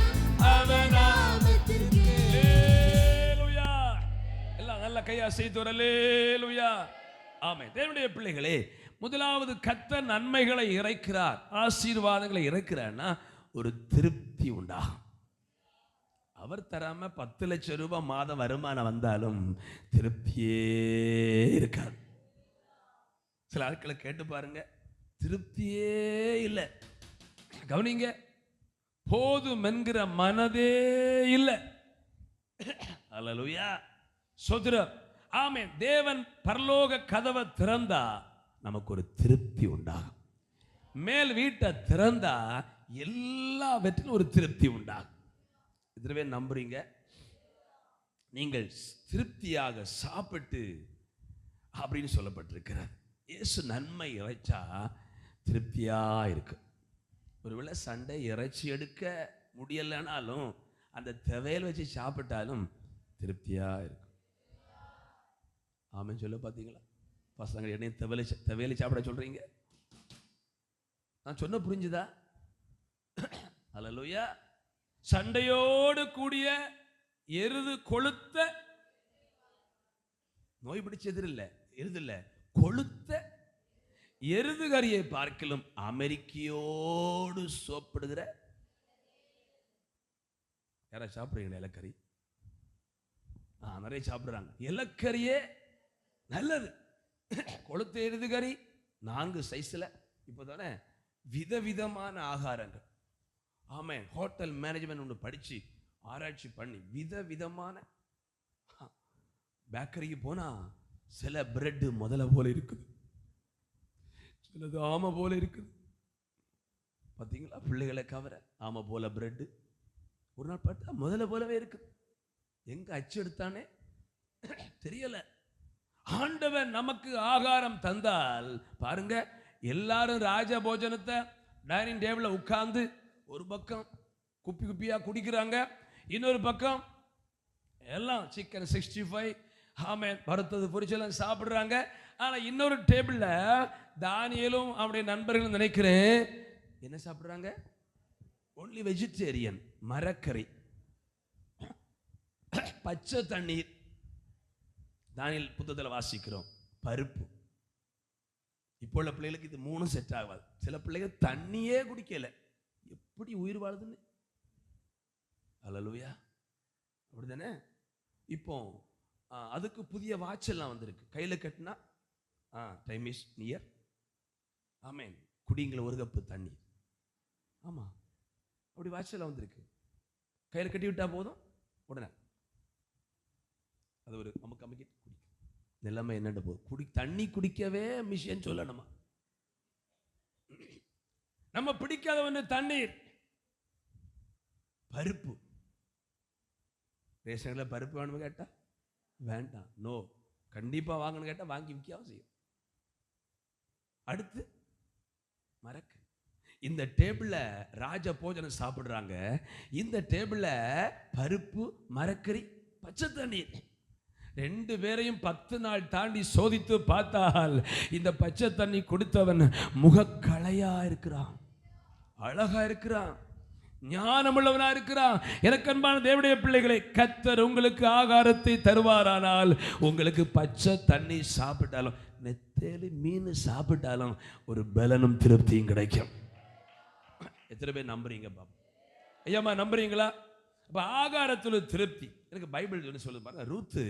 அவர் நாமத்திற்கே. அல்லேலூயா. எல்லாம் நல்ல கையா செய்து அல்லேலூயா. ஆமென். தேவனுடைய பிள்ளைகளே, முதலாவது கர்த்தர் நன்மைகளை இறைக்கிறார், ஆசீர்வாதங்களை இறைக்கிறார்னா ஒரு திருப்தி உண்டாகும். அவர் தராம 10 லட்சம் ரூபாய் மாதம் வருமானம் வந்தாலும் திருப்தியே இருக்காது. சில ஆட்களை கேட்டு பாருங்க, திருப்தியே இல்லை. கவனிங்க, போதும் என்கிற மனதே இல்லை. அல்லேலூயா. சோதரம். ஆமென். தேவன் பரலோக கதவை திறந்தா நமக்கு ஒரு திருப்தி உண்டாகும். மேல் வீட்டை திறந்தா எல்லாவற்றிலும் ஒரு திருப்தி உண்டாகும். இதுவே நம்புறீங்க? நீங்கள் திருப்தியாக சாப்பிட்டு அப்படின்னு சொல்லப்பட்டிருக்கிறார். இயேசு நன்மை இறைச்சா திருப்தியா இருக்கு. ஒருவேளை சண்டை இறைச்சி எடுக்க முடியலைனாலும் அந்த துவையல் வச்சு சாப்பிட்டாலும் திருப்தியா இருக்கும். ஆமென் சொல்ல பார்த்தீங்களா? பசங்க என்னையும் துவையல் சாப்பிட சொல்றீங்க, நான் சொன்ன புரிஞ்சுதா? அல்லேலூயா. சண்டையோடு கூடிய எருது கொளுத்த, நோய் பிடிச்சது இல்லை, எருது இல்லை, கொளுத்த எருது கறியை பார்க்கலும் அமெரிக்கையோடு சோப்பிடுகிற. யாரா சாப்பிடுறீங்களா இலக்கறி? நிறைய சாப்பிடுறாங்க. இலக்கறியே நல்லது. கொளுத்த எருது கறி 4 சைஸ்ல இப்போதானே விதவிதமான ஆகாரங்கள். ஆமென். ஹோட்டல் மேனேஜ்மெண்ட் ஒன்று படிச்சு ஆராய்ச்சி பண்ணி விதவிதமான பேக்கரிக்கு போனா சில பிரெட் முதல்ல போல இருக்குது, சிலது ஆமை போல இருக்குது. பார்த்தீங்களா? பிள்ளைகளை கவர ஆமை போல பிரெட். ஒரு நாள் பார்த்தா முதல்ல போலவே இருக்குது. எங்க அச்சு எடுத்தானே தெரியல. ஆண்டவன் நமக்கு ஆகாரம் தந்தால் பாருங்க, எல்லாரும் ராஜ போஜனத்தை டைனிங் டேபிள்ல உட்கார்ந்து ஒரு பக்கம் குப்பி குப்பியா குடிக்கிறாங்க, இன்னொரு பக்கம் எல்லாம் சிக்கன் 65 ஆமென் வறுத்தது பொரிச்செல்லாம் சாப்பிடுறாங்க. ஆனா இன்னொரு டேபிள்ல தானியேலும் அவருடைய நண்பர்களும் நினைக்கிறேன் என்ன சாப்பிடுறாங்க? ஒன்லி வெஜிடேரியன், மரக்கறி, பச்சை தண்ணீர். தானியேல் புத்தகத்தில் வாசிக்கிறோம் பருப்பு. இப்போ உள்ள பிள்ளைகளுக்கு இது 3 செட் ஆகாது. சில பிள்ளைகள் தண்ணியே குடிக்கல, எப்படி உயிர் வாழுதுன்னு. அல்லேலூயா. அப்படிதானே? இப்போ அதுக்கு புதிய வாட்ச் எல்லாம் வந்திருக்கு. கையில் கட்டினா டைம் இஸ் நியர். ஆமென். குடிங்கள 1 கப்பு தண்ணி. ஆமா, அப்படி வாட்ச் எல்லாம் வந்திருக்கு. கையில் கட்டி விட்டா போதும், உடனே அது ஒரு நமக்கு அமைக்கிட்டு குடிக்கும். நிலைமை என்னென்ன போதும், தண்ணி குடிக்கவே மிஷின் சொல்லணுமா? நம்ம பிடிக்காதவன்னு தண்ணீர். பருப்பு, ரேஷன்ல பருப்பு வேணும்னு கேட்டா வேண்டாம், நோ. கண்டிப்பா வாங்கணும் கேட்டா வாங்கி விற்கவும் செய்யும். அடுத்து மரக்கு. இந்த டேபிள்ல ராஜ போஜனம் சாப்பிடுறாங்க, இந்த டேபிள்ல பருப்பு, மரக்கறி, பச்சை தண்ணீர். 2 பேரையும் 10 நாள் தாண்டி சோதித்து பார்த்தால் இந்த பச்சை தண்ணி கொடுத்தவன் முகக்களையா இருக்கிறான், அழகா இருக்கிறான், ஞானமுள்ளவனா இருக்கிறான். எனக்கு அன்பான தேவனுடைய பிள்ளைகளை, கர்த்தர் உங்களுக்கு ஆகாரத்தை தருவாரானால் உங்களுக்கு பச்சை தண்ணி சாப்பிட்டாலும், நெத்தேலி மீன் சாப்பிட்டாலும் ஒரு பலனும் திருப்தியும் கிடைக்கும். எத்தனை பேர் நம்புறீங்க பாப்பா? ஐயாமா நம்புறீங்களா? அப்ப ஆகாரத்துல திருப்தி. எனக்கு பைபிள் ஒன்று சொல்லுது பாருங்க. ரூத்து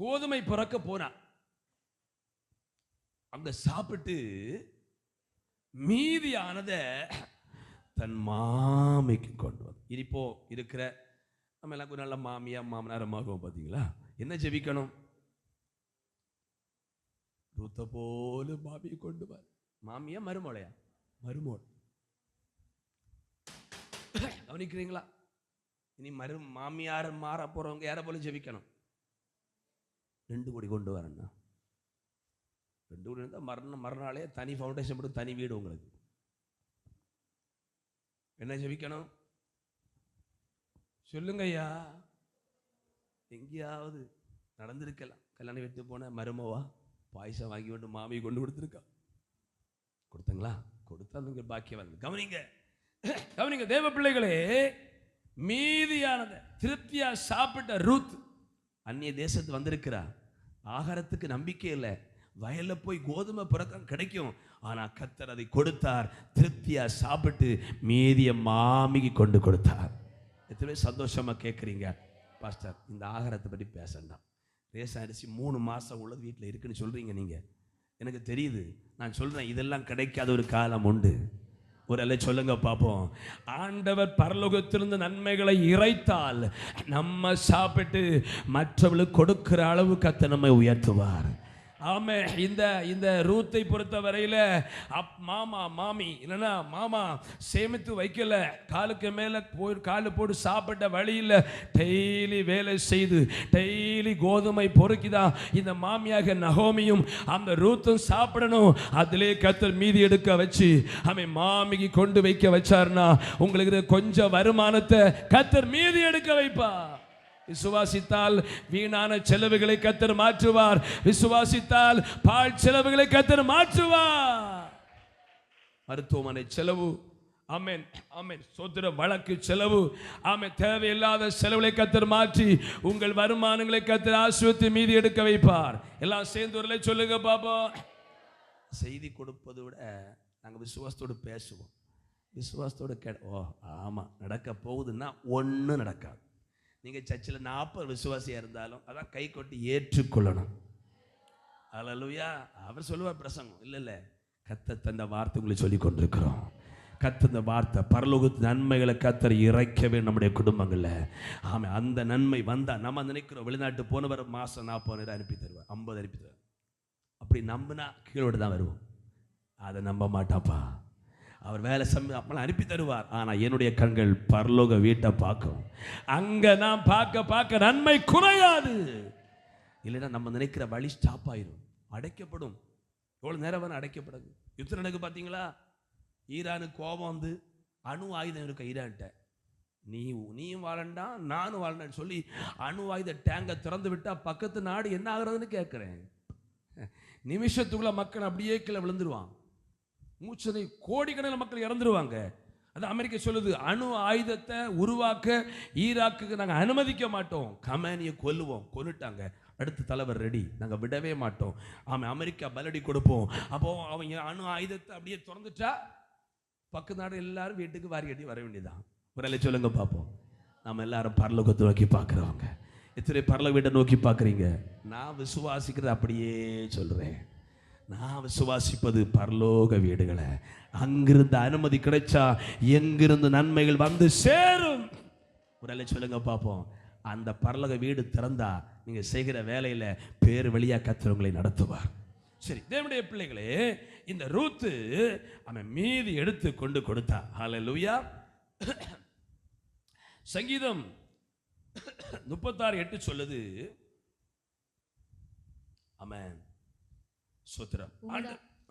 கோதுமை புறக்க போனா, அங்க சாப்பிட்டு மீதியானத தன் மாமிக்கு கொண்டு வந்து. இப்போ இருக்கிற நம்ம எல்லாம் நல்ல மாமியா மாமனார் ஆகும். பார்த்தீங்களா? என்ன ஜெபிக்கணும்? ரூத்த போல மாமியை கொண்டு வர. மாமியா மருமோளையா? மருமோள். கவனிக்கிறீங்களா? இனி மாமியார் மாற போறவங்க யாரை போல ஜெபிக்கணும்? 2 கோடி கொண்டு வரேன்னா 2 கோடி இருந்தால் மறுநாளே தனி ஃபவுண்டேஷன் போட்டு தனி வீடு. உங்களுக்கு என்ன ஜெபிக்கணும் சொல்லுங்க ஐயா. எங்கேயாவது நடந்திருக்கலாம், கல்யாணம் விட்டு போன மருமவா பாயசம் வாங்கி கொண்டு மாமியை கொண்டு கொடுத்துருக்கா? கொடுத்தங்களா? கொடுத்தா நீங்க பாக்கியவான். கவனிங்க கவனிங்க தேவ பிள்ளைகளே, மீதியானத திருப்தியா சாப்பிட்ட ரூத் அந்நிய தேசத்து வந்திருக்கிறா. ஆகாரத்துக்கு நம்பிக்கை இல்லை. வயல்ல போய் கோதுமை புறக்கம் கிடைக்கும், ஆனா கர்த்தர் அதை கொடுத்தார். திருப்தியா சாப்பிட்டு மீதிய மாமிக்கு கொண்டு கொடுத்தார். எத்தனை சந்தோஷமா கேட்குறீங்க? பாஸ்டர், இந்த ஆகாரத்தை பற்றி பேசண்டாம். ரேஷன் அரிசி 3 மாசம் உள்ளது வீட்டில் இருக்குன்னு சொல்றீங்க நீங்க. எனக்கு தெரியுது. நான் சொல்றேன், இதெல்லாம் கிடைக்காத ஒரு காலம் உண்டு. ஒரு அல்ல சொல்லுங்க பார்ப்போம். ஆண்டவர் பரலோகத்திலிருந்து நன்மைகளை இறைத்தால் நம்ம சாப்பிட்டு மற்றவர்களுக்கு கொடுக்கிற அளவு கர்த்தர் நம்மை உயர்த்துவார். ஆமே. இந்த இந்த ரூத்தை பொறுத்த வரையில மாமா மாமி இல்லைன்னா மாமா சேமித்து வைக்கல, காலுக்கு மேல காலு போட்டு சாப்பிட்ட வழியில் டெய்லி வேலை செய்து டெய்லி கோதுமை பொறுக்கிதான் இந்த மாமியாக நகோமியும் அந்த ரூத்தும் சாப்பிடணும். அதிலே கர்த்தர் மீதி எடுக்க வச்சு அவன் மாமிக்கு கொண்டு வைக்க வச்சார்னா உங்களுக்கு கொஞ்சம் வருமானத்தை கர்த்தர் மீதி எடுக்க வைப்பா. விசுவாசித்தால் வீணான செலவுகளை கர்த்தர் மாற்றுவார். விசுவாசித்தால் பால் செலவுகளை கர்த்தர் மாற்றுவார். மருத்துவமனை செலவு, ஆமென் ஆமென், சோத்திர வழக்கு செலவு, ஆமென், தேவையில்லாத செலவுகளை கர்த்தர் மாற்றி உங்கள் வருமானங்களை கர்த்தர் ஆசீர்வதித்து மீதி எடுக்க வைப்பார். எல்லாம் சேர்ந்து ஒரு சொல்லுங்க பாப்போம். செய்தி கொடுப்பதை விட நாங்கள் விசுவாசத்தோடு பேசுவோம். விசுவாசத்தோடு ஓ ஆமாம் நடக்க போகுதுன்னா ஒன்றும் நடக்காது. நீங்கள் சர்ச்சில் 40 விசுவாசியாக இருந்தாலும் அதான் கை கொட்டி ஏற்றுக்கொள்ளணும். அல்லேலூயா. அவர் சொல்லுவார் பிரசங்கம் இல்லை கர்த்தர் தந்த வார்த்தை உங்களை சொல்லி கொண்டிருக்கிறோம். கர்த்தர் வார்த்தை பரலோகத்து நன்மைகளை கர்த்தர் இறைக்கவே நம்முடைய குடும்பங்களில். ஆமாம், அந்த நன்மை வந்தால் நம்ம நினைக்கிறோம் வெளிநாட்டு போனவர் மாதம் 40,000 அனுப்பி தருவார், 50 அனுப்பி தருவார். அப்படி நம்பினா கீழோடு தான் வருவோம். அதை நம்ப மாட்டாப்பா. அவர் வேலை நம்மளை அனுப்பி தருவார். ஆனால் என்னுடைய கண்கள் பரலோக வீட்டை பார்க்கும். அங்கே நான் பார்க்க நன்மை குறையாது. இல்லைன்னா நம்ம நினைக்கிற வழி ஸ்டாப் ஆயிரும், அடைக்கப்படும். எவ்வளோ நேரம் வேணும் அடைக்கப்படுது. யுத்தம் நடக்கு பார்த்தீங்களா? ஈரானுக்கு கோபம் வந்து அணு ஆயுதம் இருக்க ஈரான்ட்ட நீயும் வாழண்டா நானும் வாழண்டான்னு சொல்லி அணு ஆயுத டேங்கை திறந்து விட்டா பக்கத்து நாடு என்ன ஆகுறதுன்னு கேட்குறேன். நிமிஷத்துக்குள்ள மக்கள் அப்படியே கீழே விழுந்துருவான். மூச்சனை கோடிக்கணக்கில் மக்கள் இறந்துருவாங்க. அது அமெரிக்கா சொல்லுது, அணு ஆயுதத்தை உருவாக்க ஈராக்குக்கு நாங்கள் அனுமதிக்க மாட்டோம். கமேனியை கொல்லுவோம். கொன்னுட்டாங்க. அடுத்த தலைவர் ரெடி, நாங்கள் விடவே மாட்டோம். ஆமாம், அமெரிக்கா பலடி கொடுப்போம். அப்போ அவங்க அணு ஆயுதத்தை அப்படியே திறந்துட்டா பக்கத்து நாடு எல்லாரும் வீட்டுக்கு வாரி கட்டி வர வேண்டியதான். ஒரு சொல்லுங்க பார்ப்போம். நம்ம எல்லாரும் பரலோகத்தை நோக்கி பார்க்குறவங்க. எத்தனை பரலோக வீட்டை நோக்கி பார்க்குறீங்க? நான் விசுவாசிக்கிறது அப்படியே சொல்கிறேன். நான் விசுவாசிப்பது பரலோக வீடுகளை. அங்கிருந்து அனுமதி கிடைச்சா எங்கிருந்து நன்மைகள் வந்து சேரும். ஒரு சொல்லுங்க பார்ப்போம். அந்த பரலோக வீடு திறந்தா நீங்க செய்கிற வேலையில பேர் வழியா கர்த்தர் உங்களை நடத்துவார். சரி, தேவனுடைய பிள்ளைகளே, இந்த ரூத்து அவன் மீதி எடுத்து கொண்டு கொடுத்தா. ஹல்லேலூயா. சங்கீதம் 36:8 சொல்லுது. ஆமென். சோத்திரம்.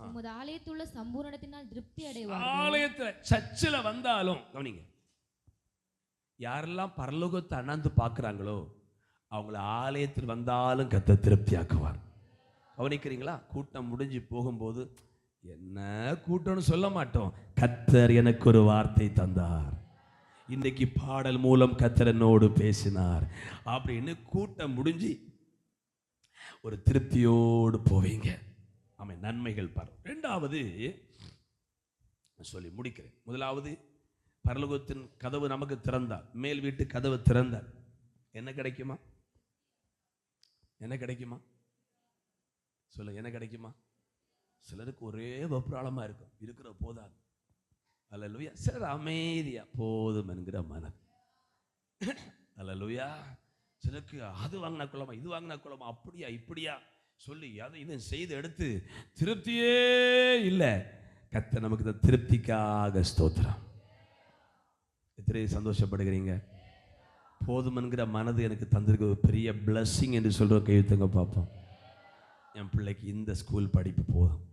உமது ஆலயத்துள்ள சம்பூரணத்தினால் திருப்தி அடைவார்கள். ஆலயத்துல சர்ச்சில் வந்தாலும் கவனிங்க, யாரெல்லாம் பரலோகத்தை அண்ணாந்து பார்க்குறாங்களோ அவங்கள ஆலயத்தில் வந்தாலும் கர்த்தர் திருப்தி ஆக்குவார். கவனிக்கிறீங்களா? கூட்டம் முடிஞ்சு போகும்போது என்ன கூட்டம்னு சொல்ல மாட்டோம். கர்த்தர் எனக்கு ஒரு வார்த்தை தந்தார், இன்றைக்கு பாடல் மூலம் கர்த்தர் என்னோடு பேசினார் அப்படின்னு கூட்டம் முடிஞ்சு ஒரு திருப்தியோடு போவீங்க. ஆமாம், நன்மைகள் பாரு. ரெண்டாவது சொல்லி முடிக்கிறேன். முதலாவது, பரலோகத்தின் கதவு நமக்கு திறந்தால், மேல் வீட்டு கதவு திறந்தால் என்ன கிடைக்குமா? என்ன கிடைக்குமா? சொல்ல, என்ன கிடைக்குமா? சிலருக்கு ஒரே வெப்ராளமா இருக்கும், இருக்கிற போதாது. அல்லேலூயா. சிலர் அமைதியா போதும் என்கிற மனம். அல்லேலூயா. சிலருக்கு அது வாங்கினா கொள்ளமா, இது வாங்கினா கொள்ளமா, அப்படியா இப்படியா சொல்லி அதை இதை செய்து எடுத்து திருப்தியே இல்லை. கர்த்தர் நமக்கு இந்த திருப்திக்காக ஸ்தோத்திரம். எத்தனை சந்தோஷப்படுகிறீங்க? போதும் என்கிற மனது எனக்கு தந்திருக்க ஒரு பெரிய பிளஸ்ஸிங் என்று சொல்கிற கையெழுத்துங்க பார்ப்போம். என் பிள்ளைக்கு இந்த ஸ்கூல் படிப்பு போதும்,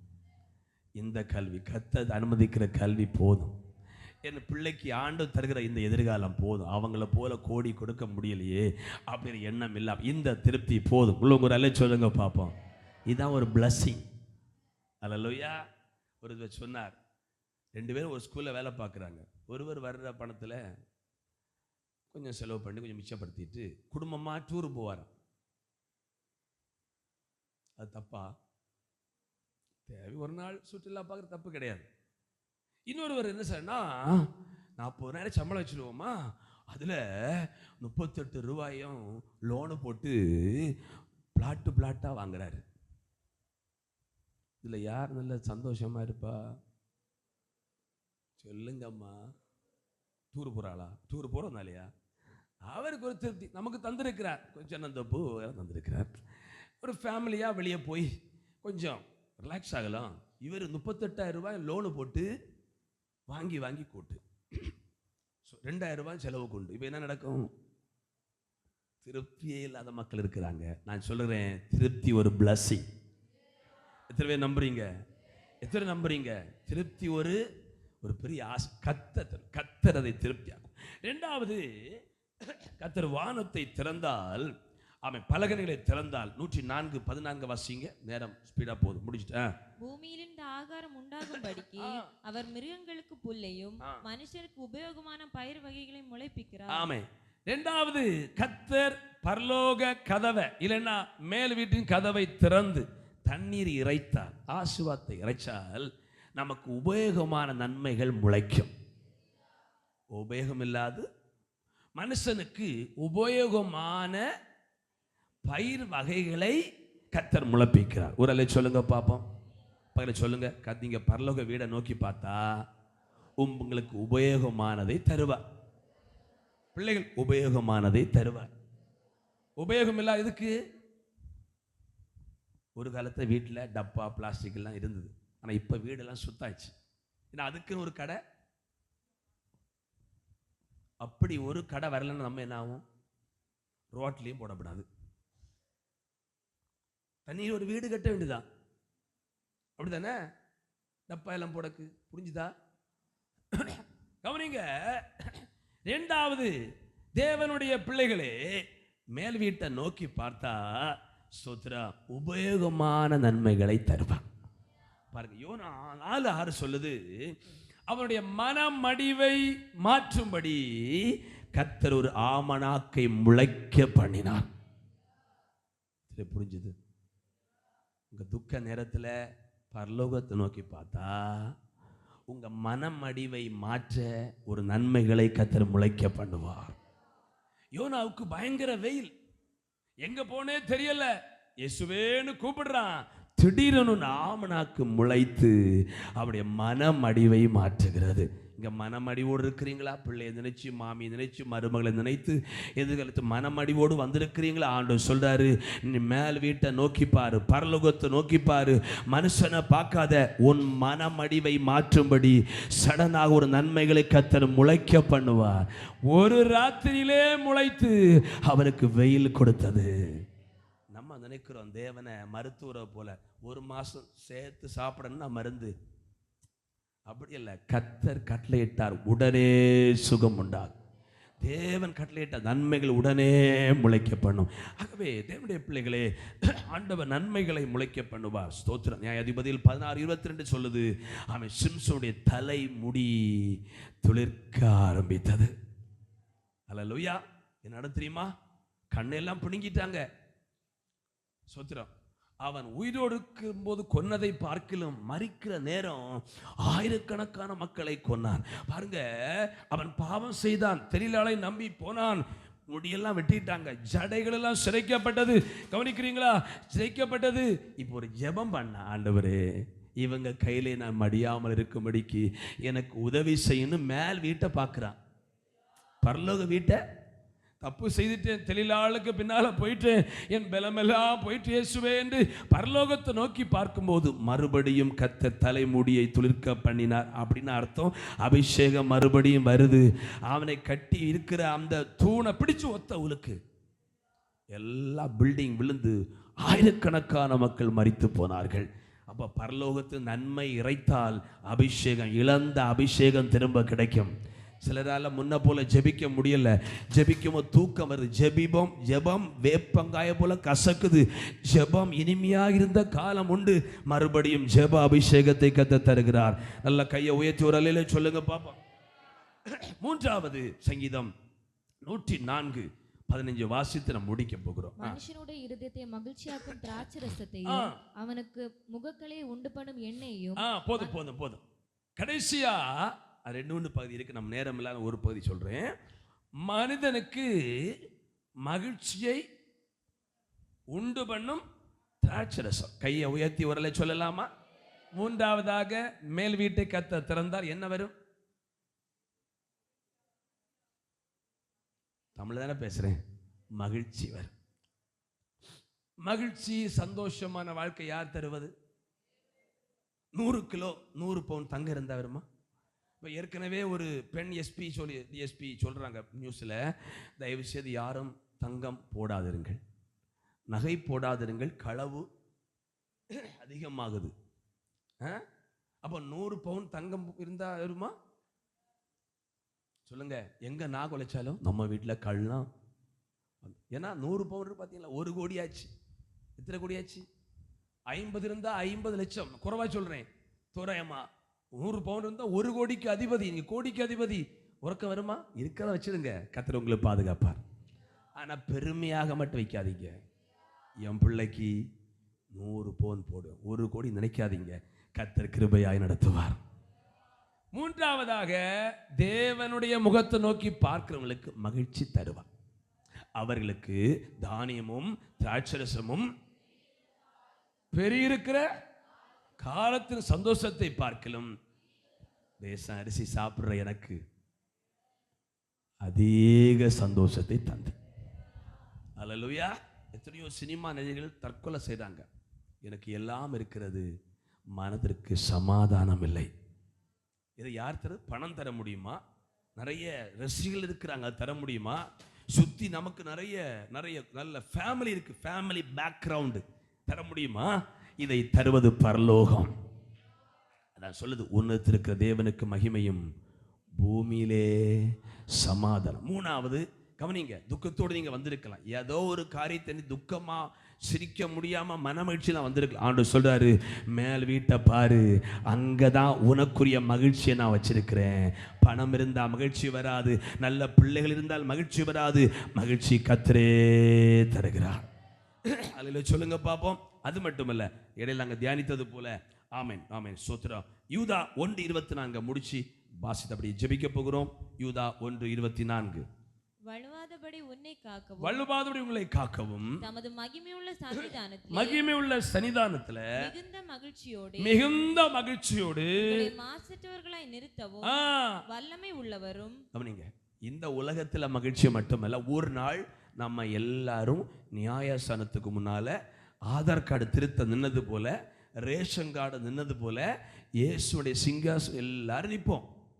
இந்த கல்வி கர்த்தர் அனுமதிக்கிற கல்வி போதும், என் பிள்ளைக்கு ஆண்டு தருகிற இந்த எதிர்காலம் போதும், அவங்கள போல கோடி கொடுக்க முடியலையே அப்படிங்கிற எண்ணம் இல்லை, இந்த திருப்தி போதும். உள்ளவங்க ஒரு அல்ல சொல்லுங்க பார்ப்போம். இதுதான் ஒரு பிளஸ்ஸிங். அல்லேலூயா. ஒரு சொன்னார், 2 பேரும் ஒரு ஸ்கூலில் வேலை பார்க்குறாங்க. ஒருவர் வர்ற பணத்தில் கொஞ்சம் செலவு பண்ணி கொஞ்சம் மிச்சப்படுத்திட்டு குடும்பமாக டூர் போவார். அது தப்பா? தேவை, ஒரு நாள் சுற்றுலா பார்க்குற தப்பு கிடையாது. இன்னொருவர் என்ன சார்னா, 40,000 சம்பளம் வச்சுருவோமா, அதில் 38 ரூபாயும் லோனு போட்டு பிளாட்டாக வாங்குறாரு. இதில் யார் நல்ல சந்தோஷமா இருப்பா? சொல்லுங்கம்மா. டூர் போகிறாளா? டூர் போகிறதுனாலையா? அவருக்கு ஒரு திருப்தி நமக்கு தந்திருக்கிறார். கொஞ்சம் தந்திருக்கிறார். ஒரு ஃபேமிலியாக வெளியே போய் கொஞ்சம் ரிலாக்ஸ் ஆகலாம். இவர் 38,000 ரூபாய் லோனு போட்டு வாங்கி வாங்கி கூட்டு 2,000 ரூபாய் செலவு கொண்டு இப்போ என்ன நடக்கும்? திருப்தியே இல்லாத மக்கள் இருக்கிறாங்க. நான் சொல்லுறேன், திருப்தி ஒரு பிளஸிங். எத்தனை பேர் நம்புறீங்க? எத்தனை நம்புறீங்க? திருப்தி ஒரு பெரிய ஆசை. கர்த்தர் அதை திருப்தி ஆகும். இரண்டாவது, கர்த்தர் வானத்தை திறந்தால், அவன் பலகணிகளை திறந்தால் 104:14 வாசிங்க. நேரம் ஸ்பீடா போகுது, முடிச்சிட்டேன். பூமியிலிருந்து ஆகாரம் உண்டாகும்படிக்கு அவர் மிருகங்களுக்கு புல்லையும் மனுஷருக்கு உபயோகமான பயிர் வகைகளை முளைப்பிக்கிறார். ஆமென். இரண்டாவது, கர்த்தர் பரலோக கதவை இல்லைன்னா மேல் வீட்டின் கதவை திறந்து தண்ணீர் இறைத்தால், ஆசீர்வாதத்தை இறைச்சால் நமக்கு உபயோகமான நன்மைகள் முளைக்கும். உபயோகம் இல்லாது மனுஷனுக்கு உபயோகமான பயிர் வகைகளை கர்த்தர் முளைப்பிக்கிறார். ஒரு அலை சொல்லுங்க பாப்போம். பக்கத்தில் சொல்லுங்க, நீங்க பரலோக வீடை நோக்கி பார்த்தா உங்களுக்கு உபயோகமானதை தருவார். பிள்ளைகள் உபயோகமானதை தருவார். உபயோகம் இல்ல இதுக்கு ஒரு காலத்தில் வீட்டில் டப்பா பிளாஸ்டிக் எல்லாம் இருந்தது. ஆனால் இப்போ வீடெல்லாம் சுத்தாச்சு. ஏன்னா அதுக்குன்னு ஒரு கடை. அப்படி ஒரு கடை வரலன்னு நம்ம என்ன ஆகும்? ரோட்லேயும் போடப்படாது. தண்ணீர் ஒரு வீடு கட்ட வேண்டியதான். அப்படித்தானே? டப்பா எல்லாம் போடக்கு புரிஞ்சுதா? கவனிங்க. இரண்டாவது, தேவனுடைய பிள்ளைகளே மேல் வீட்டை நோக்கி பார்த்தா ஸ்தோத்திரா உபயோகமான நன்மைகளை தருவான். பாருங்க, யோனா 4:6 சொல்லுது, அவனுடைய மனமடிவை மாற்றும்படி கர்த்தர் ஒரு ஆமணாக்கை முளைக்க பண்ணினார். புரிஞ்சுது? உங்க துக்க நேரத்தில் பரலோகத்தை நோக்கி பார்த்தா உங்க மனமடிவை மாற்ற ஒரு நன்மைகளை கர்த்தர் முளைக்க பண்ணுவார். யோனாவுக்கு பயங்கர வெயில், எங்க போனே தெரியல, இயேசுவேன்னு கூப்பிடுறான். திடீரென ஆமணாக்கு முளைத்து அவருடைய மனமடிவை மாற்றுகிறது. இங்க மனமடிவோடு இருக்கிறீங்களா? பிள்ளையை நினைச்சு, மாமியை நினைச்சு, மருமகளை நினைத்து எதிர்காலத்து மனமடிவோடு வந்திருக்கிறீங்களா? ஆண்டவர் சொல்றாரு, நீ மேல் வீட்டை நோக்கிப்பாரு, பரலோகத்தை நோக்கிப்பாரு, மனுஷனை பார்க்காத. உன் மனமடிவை மாற்றும்படி சடனாக ஒரு நன்மைகளை கர்த்தர் முளைக்க பண்ணுவார். ஒரு ராத்திரியிலே முளைத்து அவருக்கு வெயில் கொடுத்தது. நம்ம நினைக்கிறோம் தேவனை மருத்துவரை போல 1 மாசம் சேர்த்து சாப்பிடணும்னா மருந்து. அப்படி அல்ல. கர்த்தர் கட்டளையிட்டார், உடனே சுகம் உண்டாகும். தேவன் கட்டளையிட்ட நன்மைகள் உடனே முளைக்க பண்ணும். ஆகவே தேவனுடைய பிள்ளைகளே, ஆண்டவர் நன்மைகளை முளைக்க பண்ணுவார். ஸ்தோத்திரம். நியாயாதிபதிகள் 16:22 சொல்லுது, அவன் சிம்சோனுடைய தலை முடி துளிர்க்க ஆரம்பித்தது. அல்லேலூயா. என்ன தெரியுமா? கண்ணெல்லாம் பிடுங்கிட்டாங்க. ஸ்தோத்திரம். அவன் உயிரோடு இருக்கும்போது கொன்னதை பார்க்கிலும் மரிக்கிற நேரம் ஆயிரக்கணக்கான மக்களை கொன்னான். பாருங்க, அவன் பாவம் செய்தான், தெரியலாளை நம்பி போனான், முடியெல்லாம் வெட்டிட்டாங்க, ஜடைகள் எல்லாம் சிரைக்கப்பட்டது. கவனிக்கிறீங்களா? சிரைக்கப்பட்டது. இப்போ ஒரு ஜெபம் பண்ண, ஆண்டவரே இவங்க கையிலே நான் மடியாமல் இருக்கும்படிக்கு எனக்கு உதவி செய்யணும். மேல் வீட்டை பார்க்குறான், பரலோக வீட்டை. தப்பு செய்துட்டேன், தெளிலாளுக்கு பின்னால போயிட்டேன், என் பலமெல்லாம் போயிட்டு இயேசுவே என்று பரலோகத்தை நோக்கி பார்க்கும்போது மறுபடியும் கர்த்தர் தலைமுடியை துளிர்க்க பண்ணினார். அப்படின்னு அர்த்தம், அபிஷேகம் மறுபடியும் வருது. அவனை கட்டி இருக்கிற அந்த தூணை பிடிச்சு ஒத்த உலுக்கு எல்லா பில்டிங் விழுந்து ஆயிரக்கணக்கான மக்கள் மரித்து போனார்கள். அப்போ பரலோகத்து நன்மை இறைத்தால் அபிஷேகம், இழந்த அபிஷேகம் திரும்ப கிடைக்கும். சிலரால முன்ன போல ஜெபிக்க முடியல, ஜெபிக்கும் தூக்கம் வருது. ஜெபம் வேப்பங்காய போல கசக்குது. ஜெபம் இனிமையா இருந்த காலம் உண்டு. மறுபடியும் ஜெப அபிஷேகத்தை கர்த்தர் தருகிறார். நல்ல கையை உயர்த்தி ஒரு அலையில சொல்லுங்க பாப்போம். 3வது சங்கீதம் 104:15 வாசித்து நம்ம முடிக்க போகிறோம். மனுஷனுடைய இருதயத்தை மகிழ்ச்சியாக்கும் திராட்சரசத்தையும் அவனுக்கு முகக்களை உண்டு பண்ணும் எண்ணெயையும். போதும். கடைசியா 2 பகுதி இருக்கு, நம்ம நேரம் இல்லாத ஒரு பகுதி சொல்றேன். மனிதனுக்கு மகிழ்ச்சியை உண்டு பண்ணும் திராட்சரசம். கையை உயர்த்தி வரல சொல்லலாமா? 3வதாக மேல் வீட்டை கர்த்தர் திறந்தார். என்ன வரும்? தமிழ் தானே பேசுறேன். மகிழ்ச்சி வரும். மகிழ்ச்சி சந்தோஷமான வாழ்க்கை யார் தருவது? 100 கிலோ 100 பவுன் தங்க இருந்தா வருமா? இப்போ ஏற்கனவே ஒரு பெண் டிஎஸ்பி சொல்றாங்க நியூஸ்ல, தயவு செய்து யாரும் தங்கம் போடாதிருங்கள், நகை போடாதிருங்கள், களவு அதிகமாகுது. அப்போ 100 பவுன் தங்கம் இருந்தா வருமா? சொல்லுங்க. எங்க நான் குலைச்சாலும் நம்ம வீட்டில் கள்ளம். ஏன்னா 100 பவுன் பார்த்தீங்களா, 1 கோடி ஆச்சு. எத்தனை கோடி ஆச்சு? 50 இருந்தா 50 லட்சம். குறைவா சொல்றேன், தோராயமா 100 பவுன் இருந்தா 1 கோடிக்கு அதிபதி. நீங்க கோடிக்கு அதிபதி. உறக்க வருமா? இருக்கிறத வச்சிருங்க, கர்த்தர் உங்களை பாதுகாப்பார். ஆனா பெருமையாக மட்டும் வைக்காதீங்க. என் பிள்ளைக்கு 100 பவுன் போடு, 1 கோடி நினைக்காதீங்க. கர்த்தர் கிருபையாய் நடத்துவார். மூன்றாவதாக, தேவனுடைய முகத்தை நோக்கி பார்க்கிறவங்களுக்கு மகிழ்ச்சி தருவார். அவர்களுக்கு தானியமும் திராட்சரசமும் பெரியிருக்கிற காலத்தின் சந்தோஷத்தை பார்க்கலும் ரேஷன் அரிசி சாப்பிடுற எனக்கு அதிக சந்தோஷத்தை தந்து. அல்லேலூயா. எத்தனையோ சினிமா நடிகர்கள் தற்கொலை செய்தாங்க. எனக்கு எல்லாம் இருக்கிறது, மனதிற்கு சமாதானம் இல்லை. இதை யார் தர? பணம் தர முடியுமா? நிறைய ரசிகர்கள் இருக்கிறாங்க, தர முடியுமா? சுத்தி நமக்கு நிறைய நல்ல ஃபேமிலி இருக்கு, ஃபேமிலி பேக்ரவுண்டு, தர முடியுமா? இதை தருவது பரலோகம். அதான் சொல்லுது, உன்னதத்தில் இருக்கிற தேவனுக்கு மகிமையும் பூமியிலே சமாதானம். மூணாவது கவனிங்க, துக்கத்தோடு நீங்க வந்திருக்கலாம், ஏதோ ஒரு காரியத்தை துக்கமா சிரிக்க முடியாம மனமகிழ்ச்சியில வந்திருக்கலாம். ஆண்டவர் சொல்றாரு, மேல் வீட்டை பாரு, அங்கதான் உனக்குரிய மகிழ்ச்சியை நான் வச்சிருக்கிறேன். பணம் இருந்தால் மகிழ்ச்சி வராது, நல்ல பிள்ளைகள் இருந்தால் மகிழ்ச்சி வராது, மகிழ்ச்சி கர்த்தரே தருகிறார். அதில் சொல்லுங்க பார்ப்போம். அது மட்டுமல்ல, இடையில நாங்கள் தியானித்தது போல, ஆமேன் ஆமேன் சோத்ரா, யூதா 1:24 முடிச்சு வாசித்தபடி ஜெபிக்க போகிறோம். யூதா 1:24. வழுவாதபடி உங்களை காக்கவும் தமது மகிமையுள்ள சன்னிதானத்திலே மிகுந்த மகிழ்ச்சியோடு மாசற்றவர்களாய் நிறுத்தவும் வல்லமை உள்ளவரும். கவனிங்க, இந்த உலகத்துல மகிழ்ச்சி மட்டுமல்ல, ஒரு நாள் நம்ம எல்லாரும் நியாயஸ்தானத்துக்கு முன்னால ஆதார் கார்டு திருத்த நின்னது போல, ரேஷன் கார்டு நின்னது போல, இயேசுடைய சிங்காசனம் எல்லாரும் நிற்போம்.